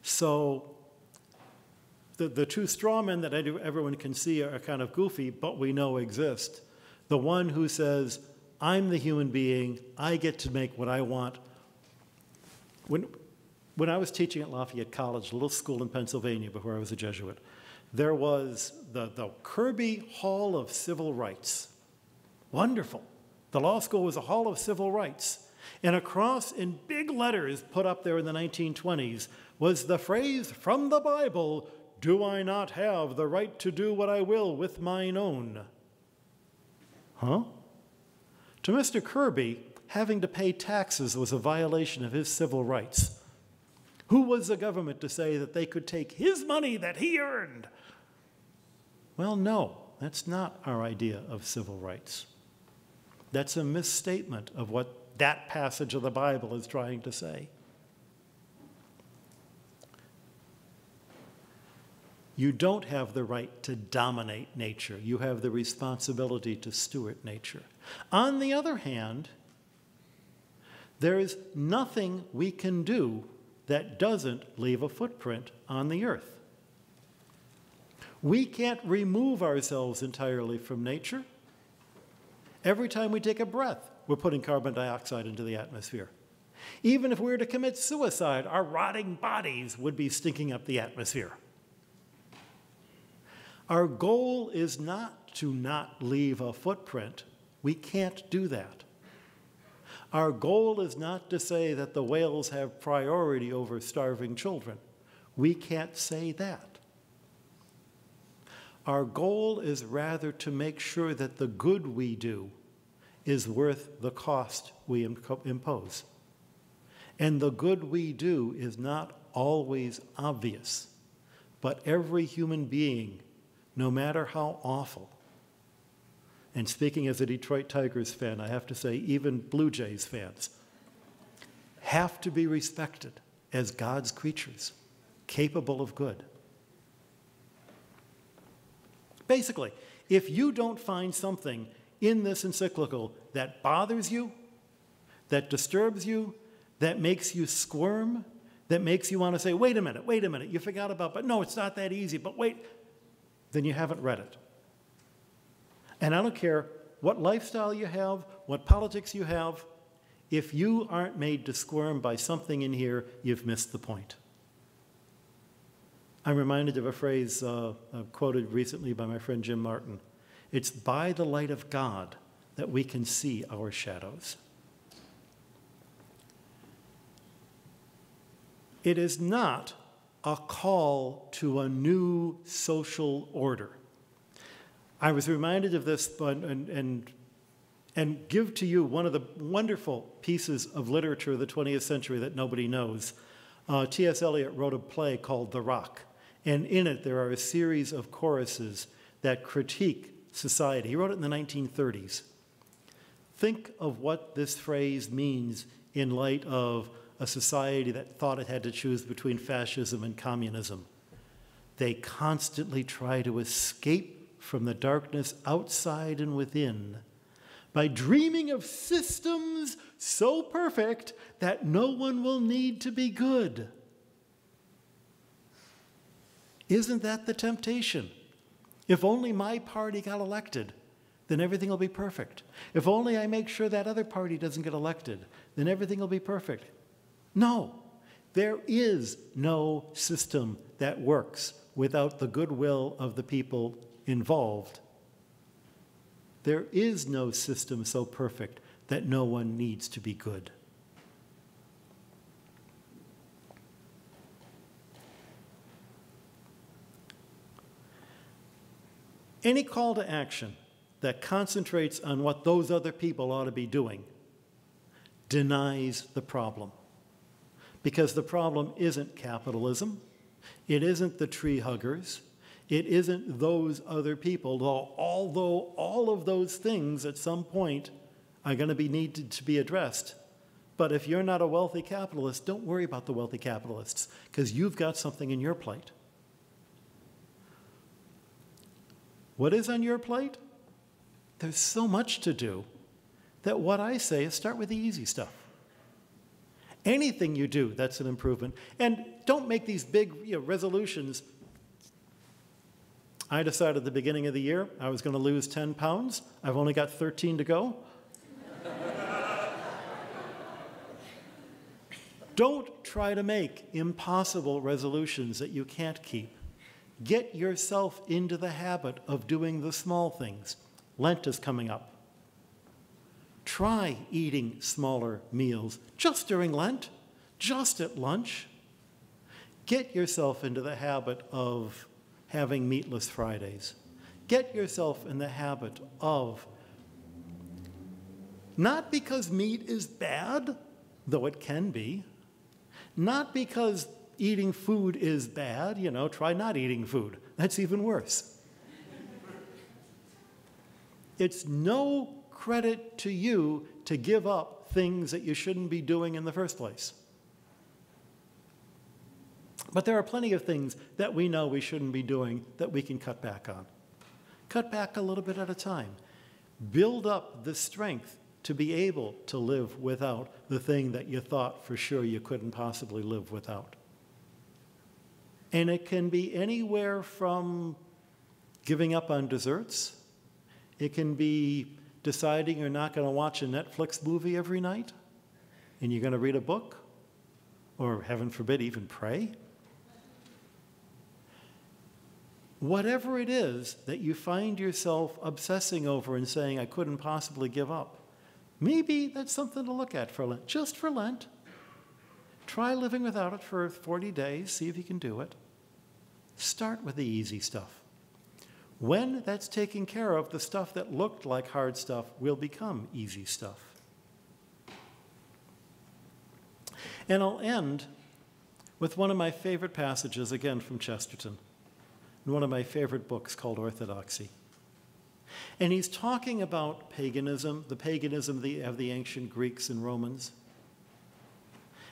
So the two straw men that everyone can see are kind of goofy, but we know exist. The one who says, I'm the human being, I get to make what I want. When I was teaching at Lafayette College, a little school in Pennsylvania before I was a Jesuit, there was the Kirby Hall of Civil Rights. Wonderful. The law school was a hall of civil rights. And across in big letters put up there in the 1920s was the phrase from the Bible, "Do I not have the right to do what I will with mine own?" Huh? To Mr. Kirby, having to pay taxes was a violation of his civil rights. Who was the government to say that they could take his money that he earned? Well, no, that's not our idea of civil rights. That's a misstatement of what that passage of the Bible is trying to say. You don't have the right to dominate nature. You have the responsibility to steward nature. On the other hand, there is nothing we can do that doesn't leave a footprint on the earth. We can't remove ourselves entirely from nature. Every time we take a breath, we're putting carbon dioxide into the atmosphere. Even if we were to commit suicide, our rotting bodies would be stinking up the atmosphere. Our goal is not to not leave a footprint. We can't do that. Our goal is not to say that the whales have priority over starving children. We can't say that. Our goal is rather to make sure that the good we do is worth the cost we impose. And the good we do is not always obvious, but every human being, no matter how awful, and speaking as a Detroit Tigers fan, I have to say even Blue Jays fans, have to be respected as God's creatures, capable of good. Basically, if you don't find something in this encyclical that bothers you, that disturbs you, that makes you squirm, that makes you want to say, wait a minute, you forgot about, but no, it's not that easy, but wait, then you haven't read it. And I don't care what lifestyle you have, what politics you have, if you aren't made to squirm by something in here, you've missed the point. I'm reminded of a phrase quoted recently by my friend Jim Martin. It's by the light of God that we can see our shadows. It is not a call to a new social order. I was reminded of this and give to you one of the wonderful pieces of literature of the 20th century that nobody knows. T.S. Eliot wrote a play called The Rock, and in it there are a series of choruses that critique society. He wrote it in the 1930s. Think of what this phrase means in light of a society that thought it had to choose between fascism and communism. They constantly try to escape from the darkness outside and within by dreaming of systems so perfect that no one will need to be good. Isn't that the temptation? If only my party got elected, then everything will be perfect. If only I make sure that other party doesn't get elected, then everything will be perfect. No, there is no system that works without the goodwill of the people involved. There is no system so perfect that no one needs to be good. Any call to action that concentrates on what those other people ought to be doing denies the problem. Because the problem isn't capitalism, it isn't the tree huggers, it isn't those other people, although all of those things at some point are going to be needed to be addressed. But if you're not a wealthy capitalist, don't worry about the wealthy capitalists, because you've got something in your plate. What is on your plate? There's so much to do that what I say is start with the easy stuff. Anything you do, that's an improvement. And don't make these big resolutions. I decided at the beginning of the year I was going to lose 10 pounds. I've only got 13 to go. Don't try to make impossible resolutions that you can't keep. Get yourself into the habit of doing the small things. Lent is coming up. Try eating smaller meals just during Lent, just at lunch. Get yourself into the habit of having meatless Fridays. Get yourself in the habit of, not because meat is bad, though it can be, not because eating food is bad, try not eating food. That's even worse. It's no credit to you to give up things that you shouldn't be doing in the first place. But there are plenty of things that we know we shouldn't be doing that we can cut back on. Cut back a little bit at a time. Build up the strength to be able to live without the thing that you thought for sure you couldn't possibly live without. And it can be anywhere from giving up on desserts. It can be deciding you're not going to watch a Netflix movie every night and you're going to read a book, or heaven forbid, even pray. Whatever it is that you find yourself obsessing over and saying, I couldn't possibly give up, maybe that's something to look at for Lent, just for Lent. Try living without it for 40 days, see if you can do it. Start with the easy stuff. When that's taken care of, the stuff that looked like hard stuff will become easy stuff. And I'll end with one of my favorite passages, again from Chesterton, in one of my favorite books called Orthodoxy. And he's talking about paganism, the paganism of the ancient Greeks and Romans.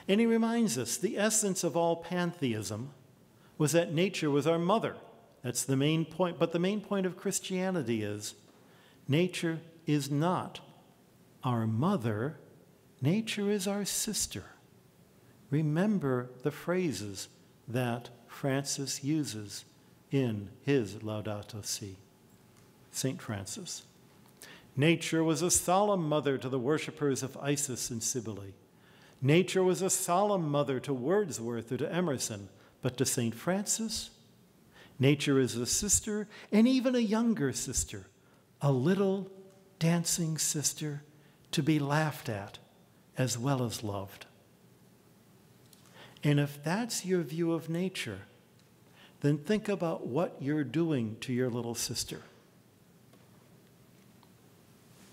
And he reminds us the essence of all pantheism was that nature was our mother. That's the main point. But the main point of Christianity is nature is not our mother, nature is our sister. Remember the phrases that Francis uses in his Laudato Si, St. Francis. Nature was a solemn mother to the worshippers of Isis and Cybele. Nature was a solemn mother to Wordsworth or to Emerson, but to St. Francis, nature is a sister, and even a younger sister, a little dancing sister to be laughed at as well as loved. And if that's your view of nature, then think about what you're doing to your little sister.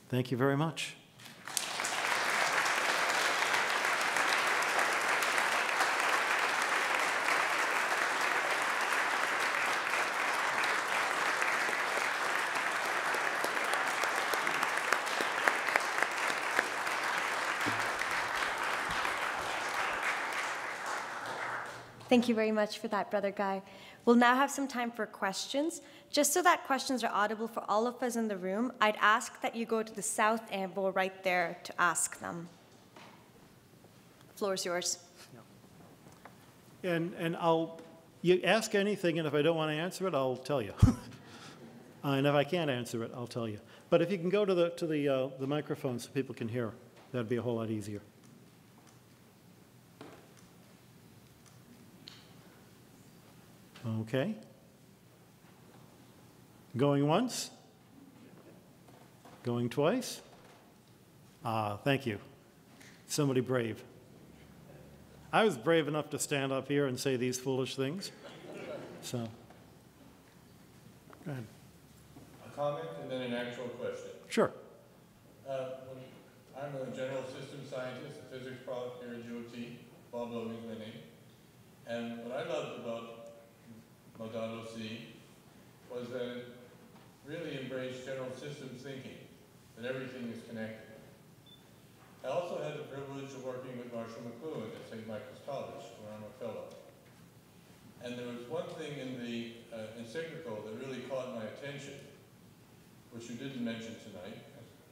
Thank you very much. Thank you very much for that, Brother Guy. We'll now have some time for questions. Just so that questions are audible for all of us in the room, I'd ask that you go to the south amble right there to ask them. The floor is yours. And you ask anything, and if I don't want to answer it, I'll tell you. And if I can't answer it, I'll tell you. But if you can go to the microphone so people can hear, that'd be a whole lot easier. Okay. Going once? Going twice? Thank you. Somebody brave. I was brave enough to stand up here and say these foolish things. So, go ahead. A comment and then an actual question. Sure. I'm a general system scientist, a physics prof here at UofT. Bob Logan's my name. And what I loved about Laudato Si was that it really embraced general systems thinking, that everything is connected. I also had the privilege of working with Marshall McLuhan at St. Michael's College, where I'm a fellow. And there was one thing in the Encyclical that really caught my attention, which you didn't mention tonight,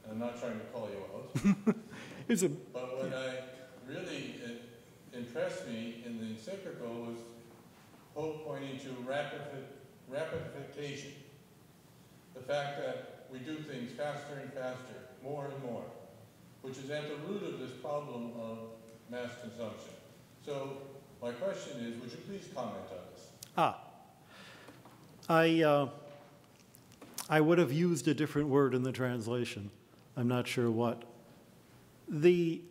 and I'm not trying to call you out. But what really impressed me in the Encyclical was Pope pointing to rapidification. The fact that we do things faster and faster, more and more, which is at the root of this problem of mass consumption. So my question is, would you please comment on this? I would have used a different word in the translation. I'm not sure what the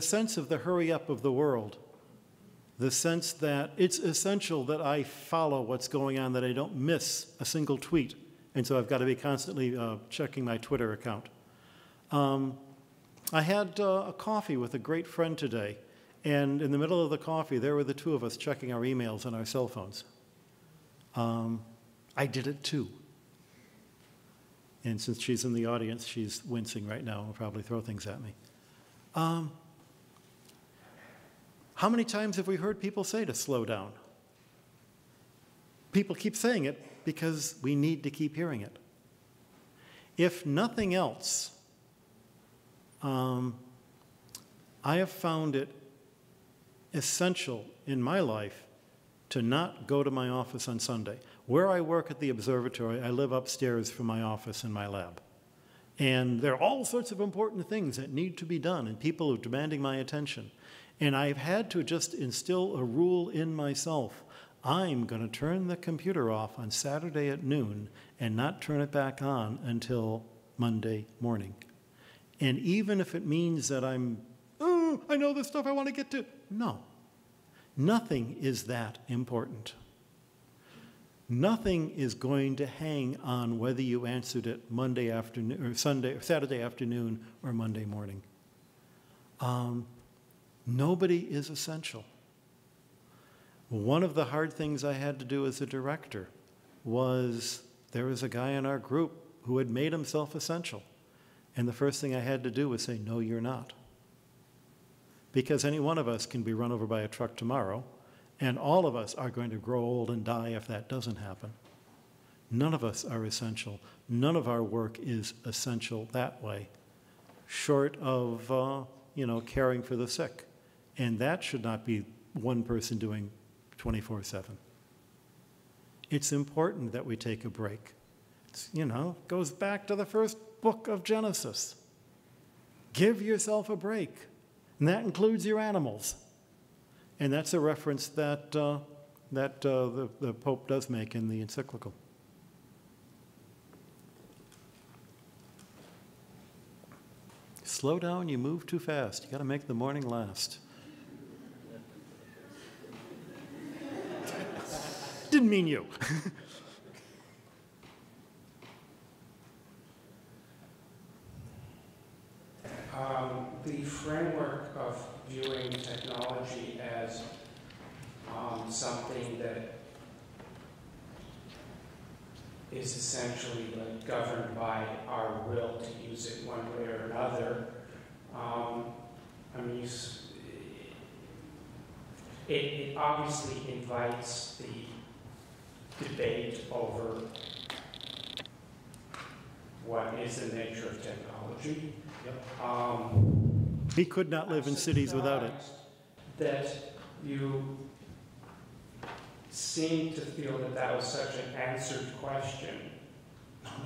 sense of the hurry up of the world, the sense that it's essential that I follow what's going on, that I don't miss a single tweet, and so I've got to be constantly checking my Twitter account. I had a coffee with a great friend today, and in the middle of the coffee, there were the two of us checking our emails on our cell phones. I did it too. And since she's in the audience, she's wincing right now and will probably throw things at me. How many times have we heard people say to slow down? People keep saying it because we need to keep hearing it. If nothing else, I have found it essential in my life to not go to my office on Sunday. Where I work at the observatory, I live upstairs from my office and my lab. And there are all sorts of important things that need to be done, and people are demanding my attention. And I've had to just instill a rule in myself. I'm going to turn the computer off on Saturday at noon and not turn it back on until Monday morning. And even if it means that I know the stuff I want to get to. No, nothing is that important. Nothing is going to hang on whether you answered it Monday afternoon or Saturday afternoon or Monday morning. Nobody is essential. One of the hard things I had to do as a director was there was a guy in our group who had made himself essential. And the first thing I had to do was say, no, you're not. Because any one of us can be run over by a truck tomorrow, and all of us are going to grow old and die if that doesn't happen. None of us are essential. None of our work is essential that way, short of caring for the sick. And that should not be one person doing 24/7. It's important that we take a break. Goes back to the first book of Genesis. Give yourself a break. And that includes your animals. And that's a reference that, the Pope does make in the Encyclical. Slow down, you move too fast. You got to make the morning last. Didn't mean you. The framework of viewing technology as something that is essentially governed by our will to use it one way or another. It obviously invites the debate over what is the nature of technology. Yep. We could not live in cities without it. That you seem to feel that was such an answered question.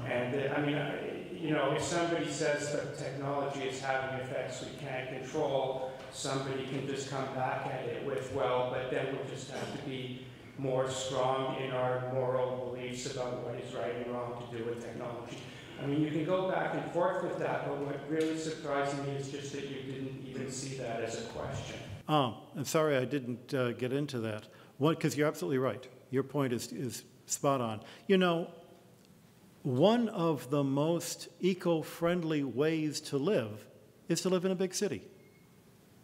And if somebody says that technology is having effects we can't control, somebody can just come back at it with, well, but then we'll just have to be more strong in our moral beliefs about what is right and wrong to do with technology. You can go back and forth with that, but what really surprised me is just that you didn't even see that as a question. I'm sorry I didn't get into that. Because you're absolutely right. Your point is spot on. One of the most eco-friendly ways to live is to live in a big city,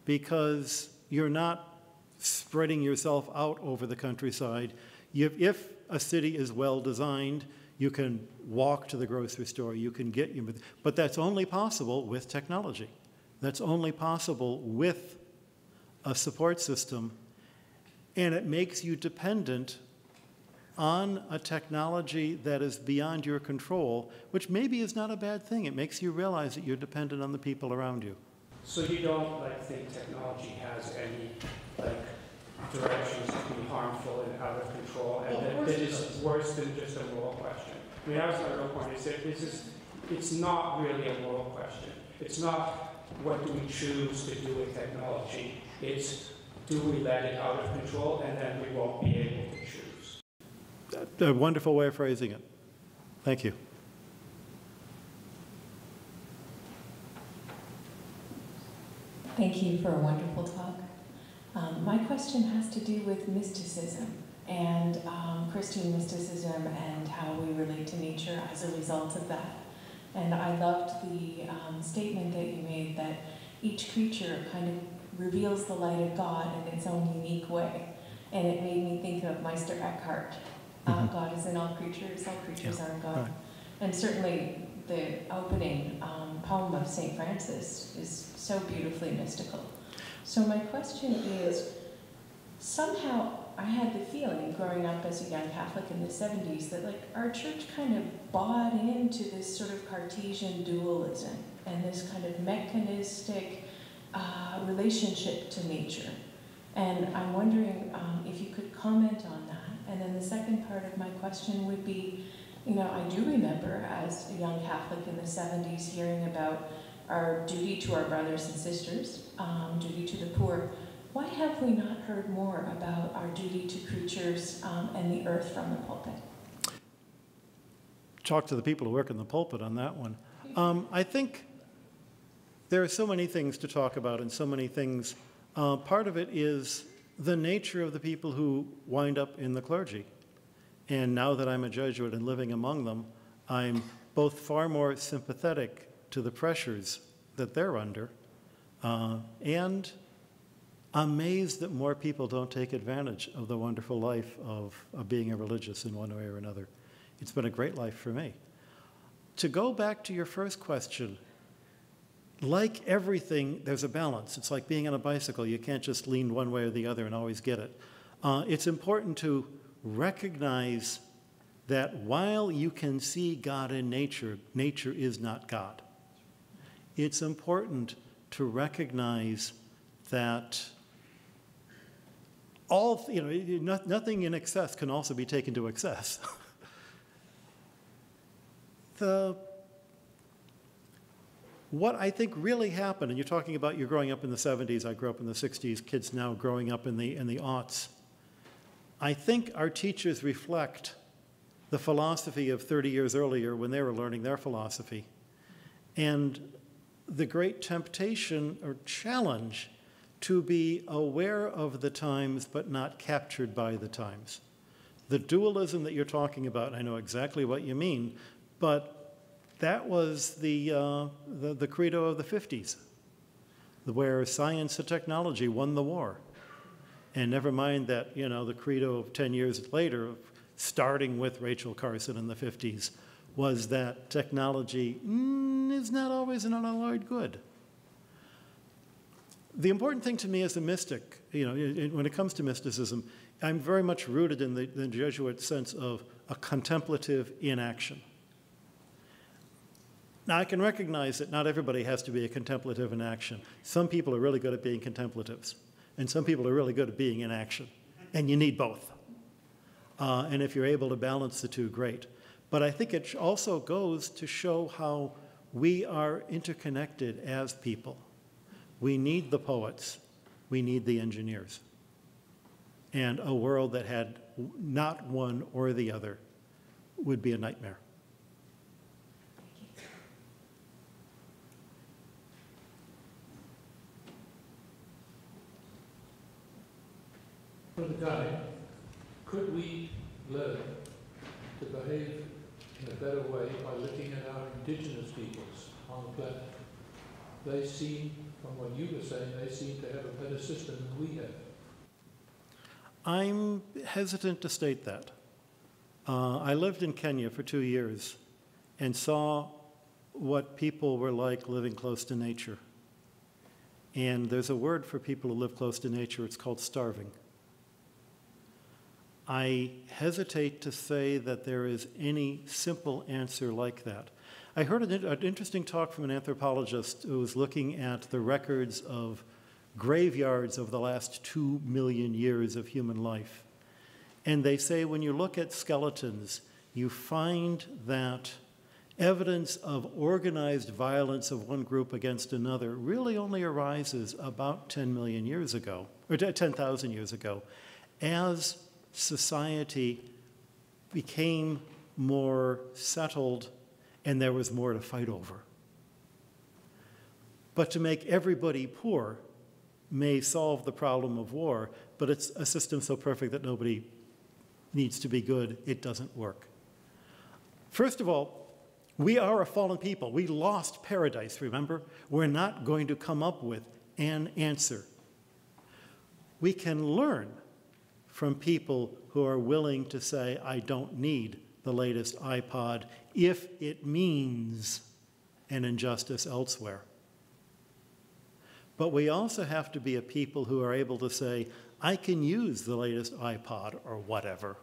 because you're not spreading yourself out over the countryside. If a city is well designed, you can walk to the grocery store, you can get your, but that's only possible with technology. That's only possible with a support system, and it makes you dependent on a technology that is beyond your control, which maybe is not a bad thing. It makes you realize that you're dependent on the people around you. So you don't think technology has any directions to be harmful and out of control, and that is worse than just a moral question? That was my real point. Is that it's not really a moral question. It's not what do we choose to do with technology. It's do we let it out of control, and then we won't be able to choose. A wonderful way of phrasing it. Thank you. Thank you for a wonderful talk. My question has to do with mysticism and Christian mysticism and how we relate to nature as a result of that. And I loved the statement that you made that each creature kind of reveals the light of God in its own unique way. And it made me think of Meister Eckhart. God is in all creatures are in God. Right. And certainly the opening poem of St. Francis is so beautifully mystical. So my question is, somehow I had the feeling growing up as a young Catholic in the 70s that like our church kind of bought into this sort of Cartesian dualism and this kind of mechanistic relationship to nature. And I'm wondering if you could comment on that. And then the second part of my question would be, you know, I do remember as a young Catholic in the 70s hearing about our duty to our brothers and sisters, duty to the poor. Why have we not heard more about our duty to creatures and the earth from the pulpit? Talk to the people who work in the pulpit on that one. I think there are so many things to talk about and so many things. Part of it is the nature of the people who wind up in the clergy. And now that I'm a Jesuit and living among them, I'm both far more sympathetic to the pressures that they're under and amazed that more people don't take advantage of the wonderful life of being a religious in one way or another. It's been a great life for me. To go back to your first question, like everything, there's a balance. It's like being on a bicycle. You can't just lean one way or the other and always get it. It's important to recognize that while you can see God in nature, nature is not God. It's important to recognize that nothing in excess can also be taken to excess. What I think really happened, and you're talking about you're growing up in the 70s, I grew up in the 60s, kids now growing up in the aughts. I think our teachers reflect the philosophy of 30 years earlier when they were learning their philosophy. And the great temptation or challenge to be aware of the times but not captured by the times. The dualism that you're talking about, I know exactly what you mean, but that was the credo of the 50s, where science and technology won the war. And never mind that, you know, the credo of 10 years later, starting with Rachel Carson in the 50s, was that technology is not always an unalloyed good. The important thing to me as a mystic, you know, when it comes to mysticism, I'm very much rooted in the Jesuit sense of a contemplative inaction. Now, I can recognize that not everybody has to be a contemplative in action. Some people are really good at being contemplatives, and some people are really good at being in action, and you need both. And if you're able to balance the two, great. But I think it also goes to show how we are interconnected as people. We need the poets. We need the engineers. And a world that had not one or the other would be a nightmare. Brother Guy, could we learn to behave in a better way by looking at our indigenous peoples on the planet? They seem, from what you were saying, they seem to have a better system than we have. I'm hesitant to state that. I lived in Kenya for 2 years and saw what people were like living close to nature. And there's a word for people who live close to nature, it's called starving. I hesitate to say that there is any simple answer like that. I heard an interesting talk from an anthropologist who was looking at the records of graveyards of the last 2 million years of human life. And they say when you look at skeletons, you find that evidence of organized violence of one group against another really only arises about 10 million years ago, or 10,000 years ago, as society became more settled and there was more to fight over. But to make everybody poor may solve the problem of war, but it's a system so perfect that nobody needs to be good, it doesn't work. First of all, we are a fallen people. We lost paradise, remember? We're not going to come up with an answer. We can learn from people who are willing to say, I don't need the latest iPod if it means an injustice elsewhere. But we also have to be a people who are able to say, I can use the latest iPod or whatever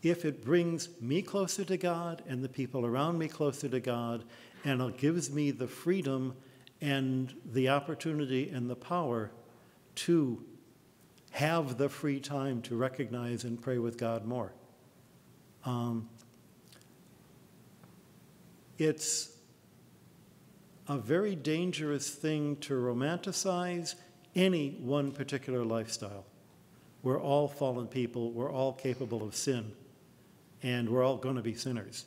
if it brings me closer to God and the people around me closer to God, and it gives me the freedom and the opportunity and the power to have the free time to recognize and pray with God more. It's a very dangerous thing to romanticize any one particular lifestyle. We're all fallen people, we're all capable of sin, and we're all going to be sinners.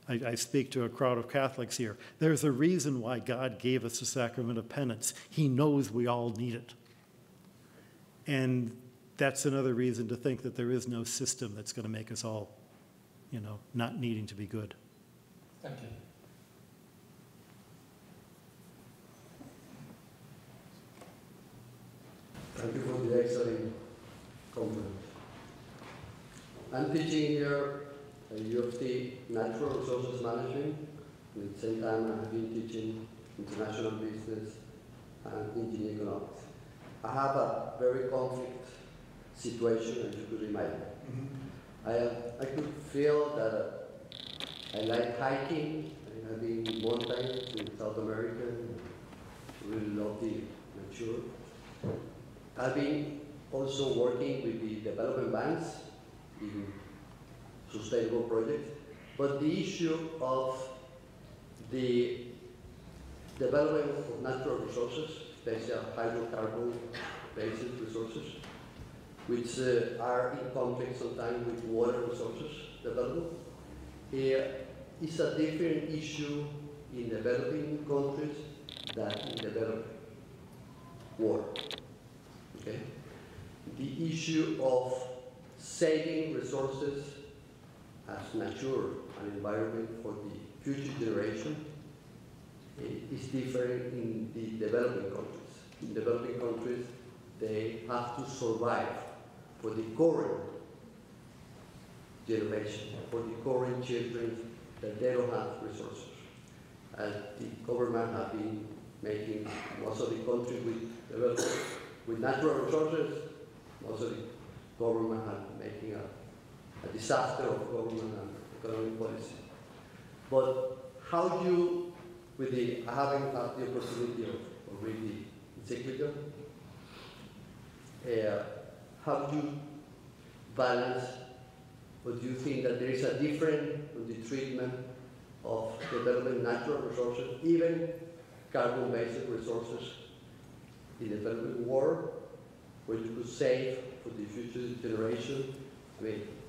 I speak to a crowd of Catholics here. There's a reason why God gave us the sacrament of penance. He knows we all need it. And that's another reason to think that there is no system that's going to make us all, not needing to be good. Thank you. Thank you for the excellent compliment. I'm teaching here at UofT Natural Resources Management, and at the same time I have been teaching international business and engineering economics. I have a very conflict situation, as you could imagine. I could feel that I like hiking. I have been in mountains in South America, really love the nature. I've been also working with the development banks in sustainable projects, but the issue of the development of natural resources, especially hydrocarbon-based resources, which are in conflict sometimes with water resources development, is a different issue in developing countries than in developed world. Okay? The issue of saving resources as nature and environment for the future generation is different in the developing countries. In developing countries, they have to survive for the current generation, for the current children that they don't have resources. And the government have been making most of the country with natural resources, most of the government have been making a disaster of government and economic policy. But how do you, I haven't had the opportunity of reading the Encyclical, how do you balance, or do you think that there is a difference in the treatment of developing natural resources, even carbon-based resources in the developing world, where you could save for the future generation,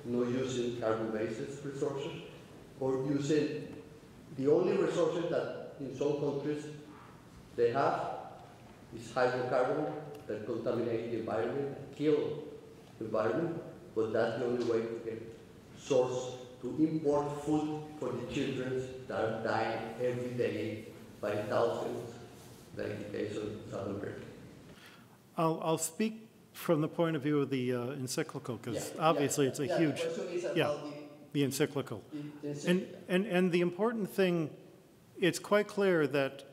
not using carbon-based resources, or using the only resources that in some countries they have is hydrocarbon that contaminate the environment, kill the environment, but that's the only way to get source to import food for the children that are dying every day by thousands, like the case of South America. I'll speak from the point of view of the Encyclical, because obviously it's a huge, the Encyclical. And the important thing, it's quite clear that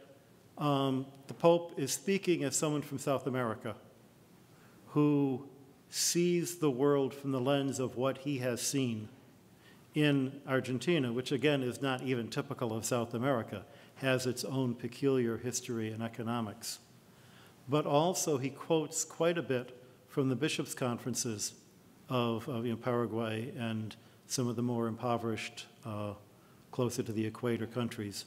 the Pope is speaking as someone from South America who sees the world from the lens of what he has seen in Argentina, which again is not even typical of South America, has its own peculiar history and economics. But also he quotes quite a bit from the bishops' conferences of Paraguay and some of the more impoverished, closer to the equator countries.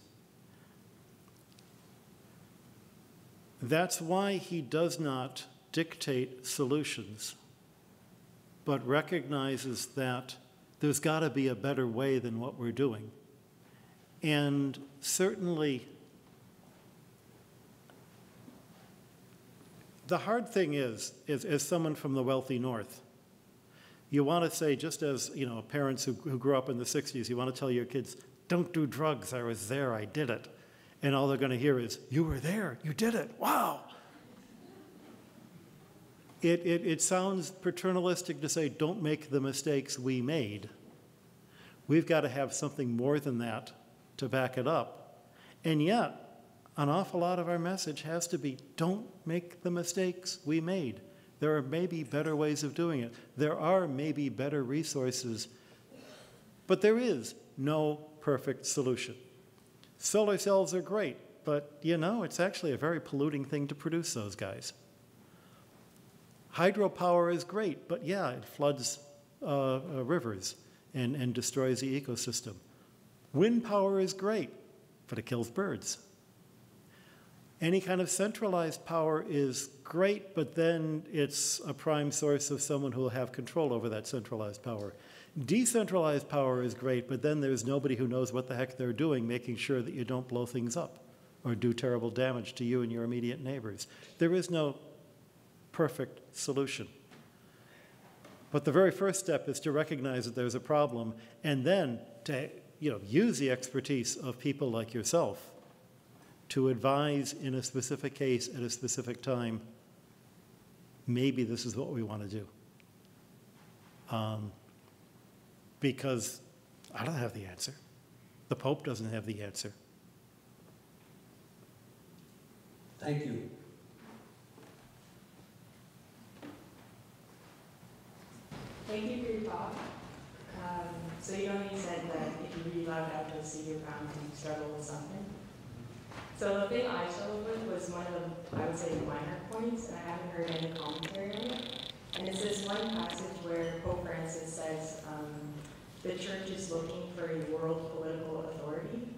That's why he does not dictate solutions, but recognizes that there's got to be a better way than what we're doing. And certainly The hard thing is, as someone from the wealthy North, you want to say, just as parents who grew up in the 60s, you want to tell your kids, don't do drugs, I was there, I did it. And all they're going to hear is, you were there, you did it, wow. It sounds paternalistic to say, don't make the mistakes we made. We've got to have something more than that to back it up. And yet, an awful lot of our message has to be, don't make the mistakes we made. There are maybe better ways of doing it. There are maybe better resources, but there is no perfect solution. Solar cells are great, but it's actually a very polluting thing to produce those guys. Hydropower is great, but yeah, it floods rivers and destroys the ecosystem. Wind power is great, but it kills birds. Any kind of centralized power is great, but then it's a prime source of someone who will have control over that centralized power. Decentralized power is great, but then there's nobody who knows what the heck they're doing, making sure that you don't blow things up or do terrible damage to you and your immediate neighbors. There is no perfect solution. But the very first step is to recognize that there's a problem, and then to use the expertise of people like yourself to advise in a specific case at a specific time, maybe this is what we want to do. Because I don't have the answer. The Pope doesn't have the answer. Thank you. Thank you for your talk. So you said that if you read Laudato Si, you're bound to struggle with something. So the thing I struggled with was one of the, I would say, minor points, and I haven't heard any commentary on it. And it's this one passage where Pope Francis says the church is looking for a world political authority.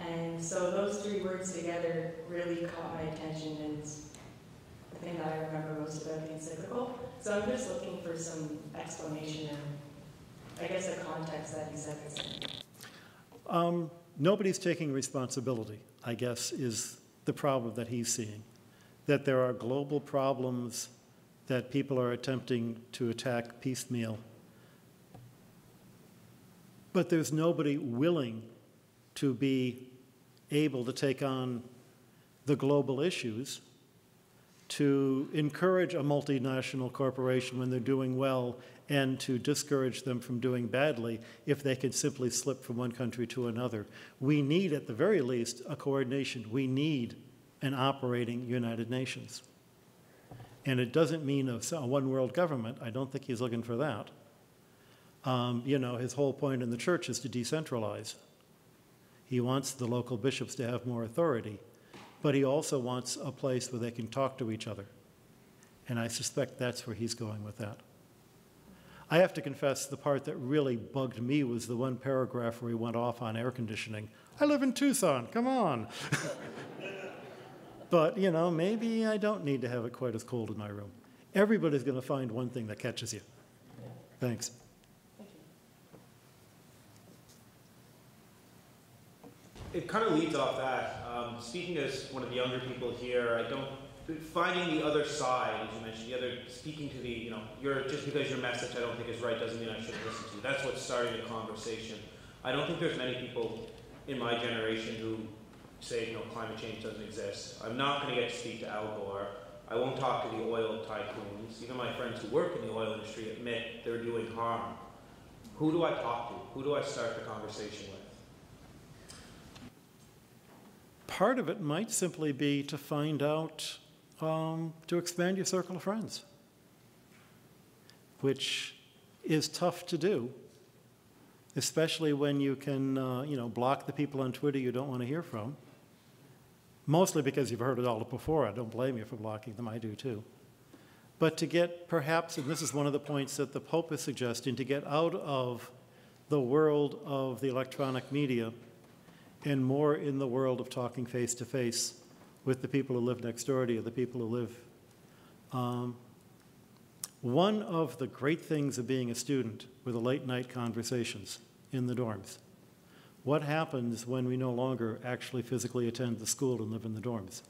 And so those three words together really caught my attention, and it's the thing that I remember most about the Encyclical. So I'm just looking for some explanation, or I guess the context that he said this in. Nobody's taking responsibility, I guess, is the problem that he's seeing. That there are global problems that people are attempting to attack piecemeal. But there's nobody willing to be able to take on the global issues, to encourage a multinational corporation when they're doing well, and to discourage them from doing badly if they can simply slip from one country to another. We need, at the very least, a coordination. We need an operating United Nations. And it doesn't mean a one world government. I don't think he's looking for that. His whole point in the church is to decentralize. He wants the local bishops to have more authority, but he also wants a place where they can talk to each other. And I suspect that's where he's going with that. I have to confess, the part that really bugged me was the one paragraph where he went off on air conditioning. I live in Tucson, come on. But, maybe I don't need to have it quite as cold in my room. Everybody's going to find one thing that catches you. Thanks. It kind of leads off that. Speaking as one of the younger people here, finding the other side, as you mentioned, speaking to the, just because your message I don't think is right doesn't mean I shouldn't listen to you. That's what's starting the conversation. I don't think there's many people in my generation who say, climate change doesn't exist. I'm not going to get to speak to Al Gore. I won't talk to the oil tycoons. Even my friends who work in the oil industry admit they're doing harm. Who do I talk to? Who do I start the conversation with? Part of it might simply be to find out, to expand your circle of friends, which is tough to do, especially when you can, block the people on Twitter you don't want to hear from, mostly because you've heard it all before. I don't blame you for blocking them. I do too. But to get perhaps, and this is one of the points that the Pope is suggesting, to get out of the world of the electronic media and more in the world of talking face to face with the people who live next door to you, the people who live. One of the great things of being a student were the late night conversations in the dorms. What happens when we no longer actually physically attend the school and live in the dorms?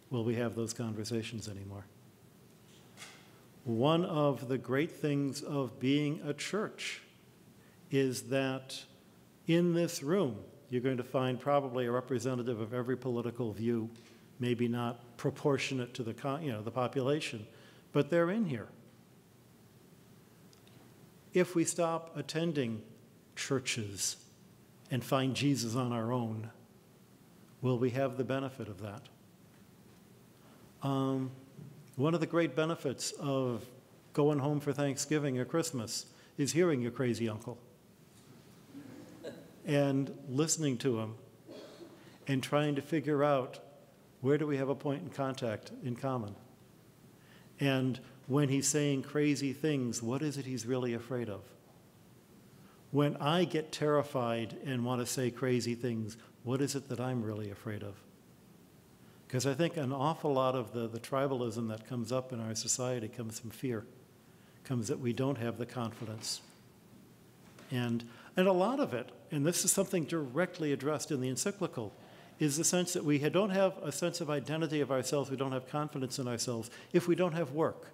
Will we have those conversations anymore? One of the great things of being a church is that in this room, you're going to find probably a representative of every political view, maybe not proportionate to the population, but they're in here. If we stop attending churches and find Jesus on our own, will we have the benefit of that? One of the great benefits of going home for Thanksgiving or Christmas is hearing your crazy uncle and listening to him and trying to figure out where do we have a point in contact in common. And when he's saying crazy things, what is it he's really afraid of? When I get terrified and want to say crazy things, what is it that I'm really afraid of? Because I think an awful lot of the tribalism that comes up in our society comes from fear, comes that we don't have the confidence. And a lot of it, and this is something directly addressed in the Encyclical, is the sense that we don't have a sense of identity of ourselves, we don't have confidence in ourselves if we don't have work,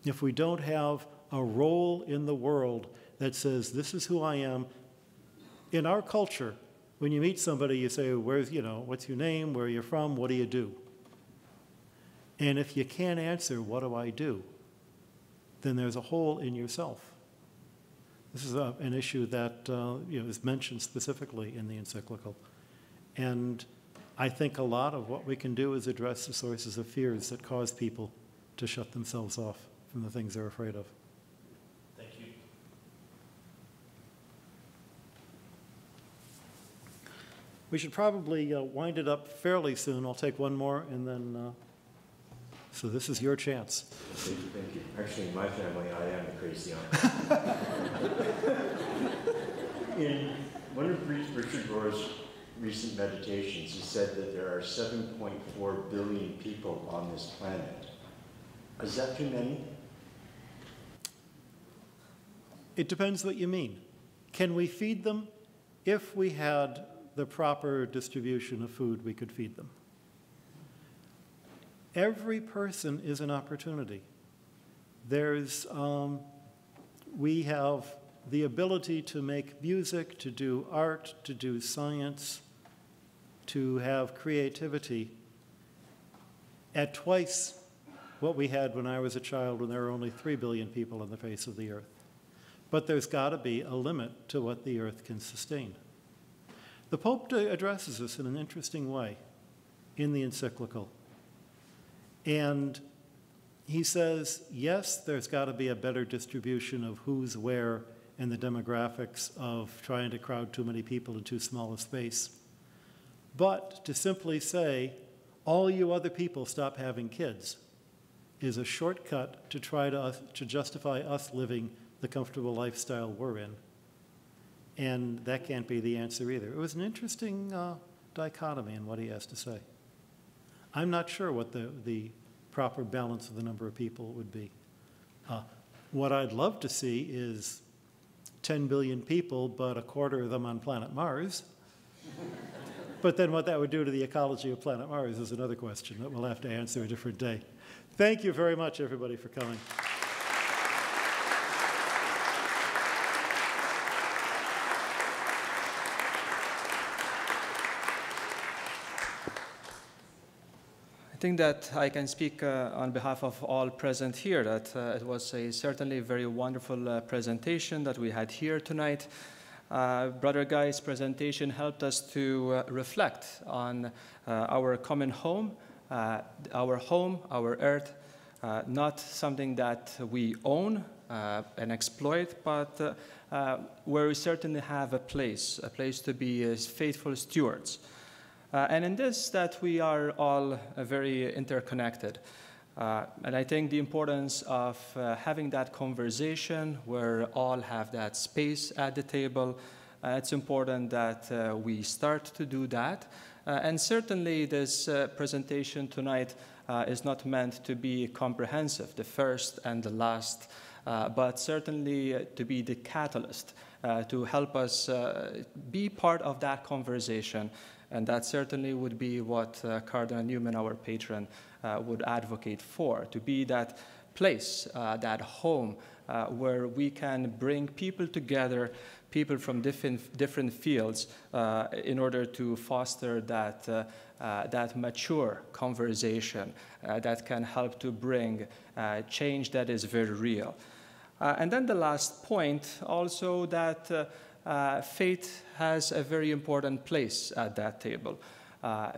if we don't have a role in the world that says, this is who I am. In our culture, when you meet somebody, you say, what's your name, where are you from, what do you do? And if you can't answer, what do I do? Then there's a hole in yourself. This is an issue that is mentioned specifically in the Encyclical. And I think a lot of what we can do is address the sources of fears that cause people to shut themselves off from the things they're afraid of. Thank you. We should probably wind it up fairly soon. I'll take one more, and then, so this is your chance. Thank you. Actually, in my family, I am the crazy uncle. In one of Richard Rohr's recent meditations, he said that there are 7.4 billion people on this planet. Is that too many? It depends what you mean. Can we feed them? If we had the proper distribution of food, we could feed them. Every person is an opportunity. We have the ability to make music, to do art, to do science, to have creativity at twice what we had when I was a child, when there were only 3 billion people on the face of the earth. But there's got to be a limit to what the earth can sustain. The Pope addresses this in an interesting way in the Encyclical. And he says, yes, there's got to be a better distribution of who's where and the demographics of trying to crowd too many people in too small a space. But to simply say, all you other people stop having kids, is a shortcut to try to justify us living the comfortable lifestyle we're in. And that can't be the answer either. It was an interesting dichotomy in what he has to say. I'm not sure what the proper balance of the number of people would be. What I'd love to see is 10 billion people, but a quarter of them on planet Mars. But then what that would do to the ecology of planet Mars is another question that we'll have to answer a different day. Thank you very much, everybody, for coming. I think that I can speak on behalf of all present here, that it was a certainly very wonderful presentation that we had here tonight. Brother Guy's presentation helped us to reflect on our common home, our earth, not something that we own and exploit, but where we certainly have a place to be as faithful stewards. And in this, that we are all very interconnected. And I think the importance of having that conversation where all have that space at the table, it's important that we start to do that. And certainly this presentation tonight is not meant to be comprehensive, the first and the last, but certainly to be the catalyst to help us be part of that conversation. And that certainly would be what Cardinal Newman, our patron, would advocate for, to be that place, that home, where we can bring people together, people from different fields, in order to foster that mature conversation that can help to bring change that is very real. And then the last point, also that faith has a very important place at that table.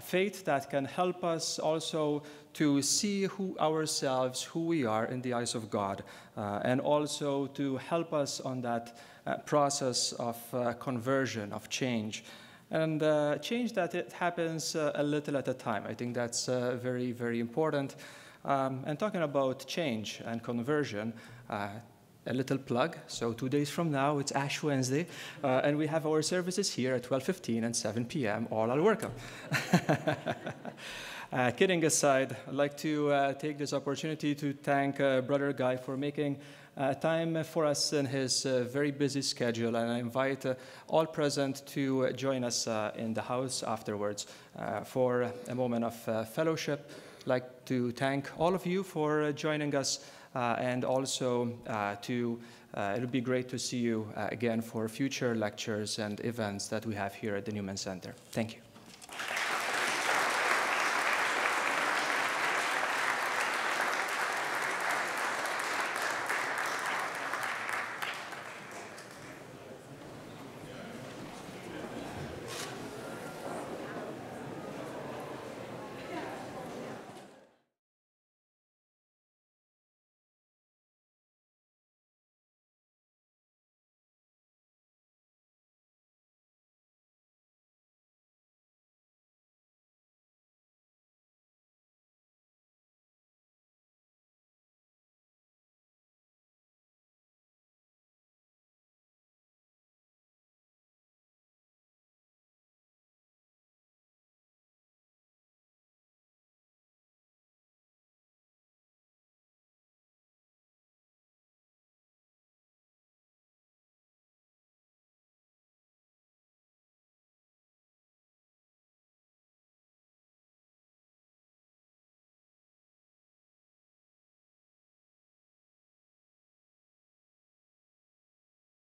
Faith that can help us also to see ourselves, who we are in the eyes of God, and also to help us on that process of conversion, of change. And change that it happens a little at a time. I think that's very, very important. And talking about change and conversion, a little plug. So 2 days from now, it's Ash Wednesday, and we have our services here at 12:15 and 7 p.m. All are welcome. Kidding aside, I'd like to take this opportunity to thank Brother Guy for making time for us in his very busy schedule, and I invite all present to join us in the house afterwards for a moment of fellowship. I'd like to thank all of you for joining us, and also it would be great to see you again for future lectures and events that we have here at the Newman Center. Thank you.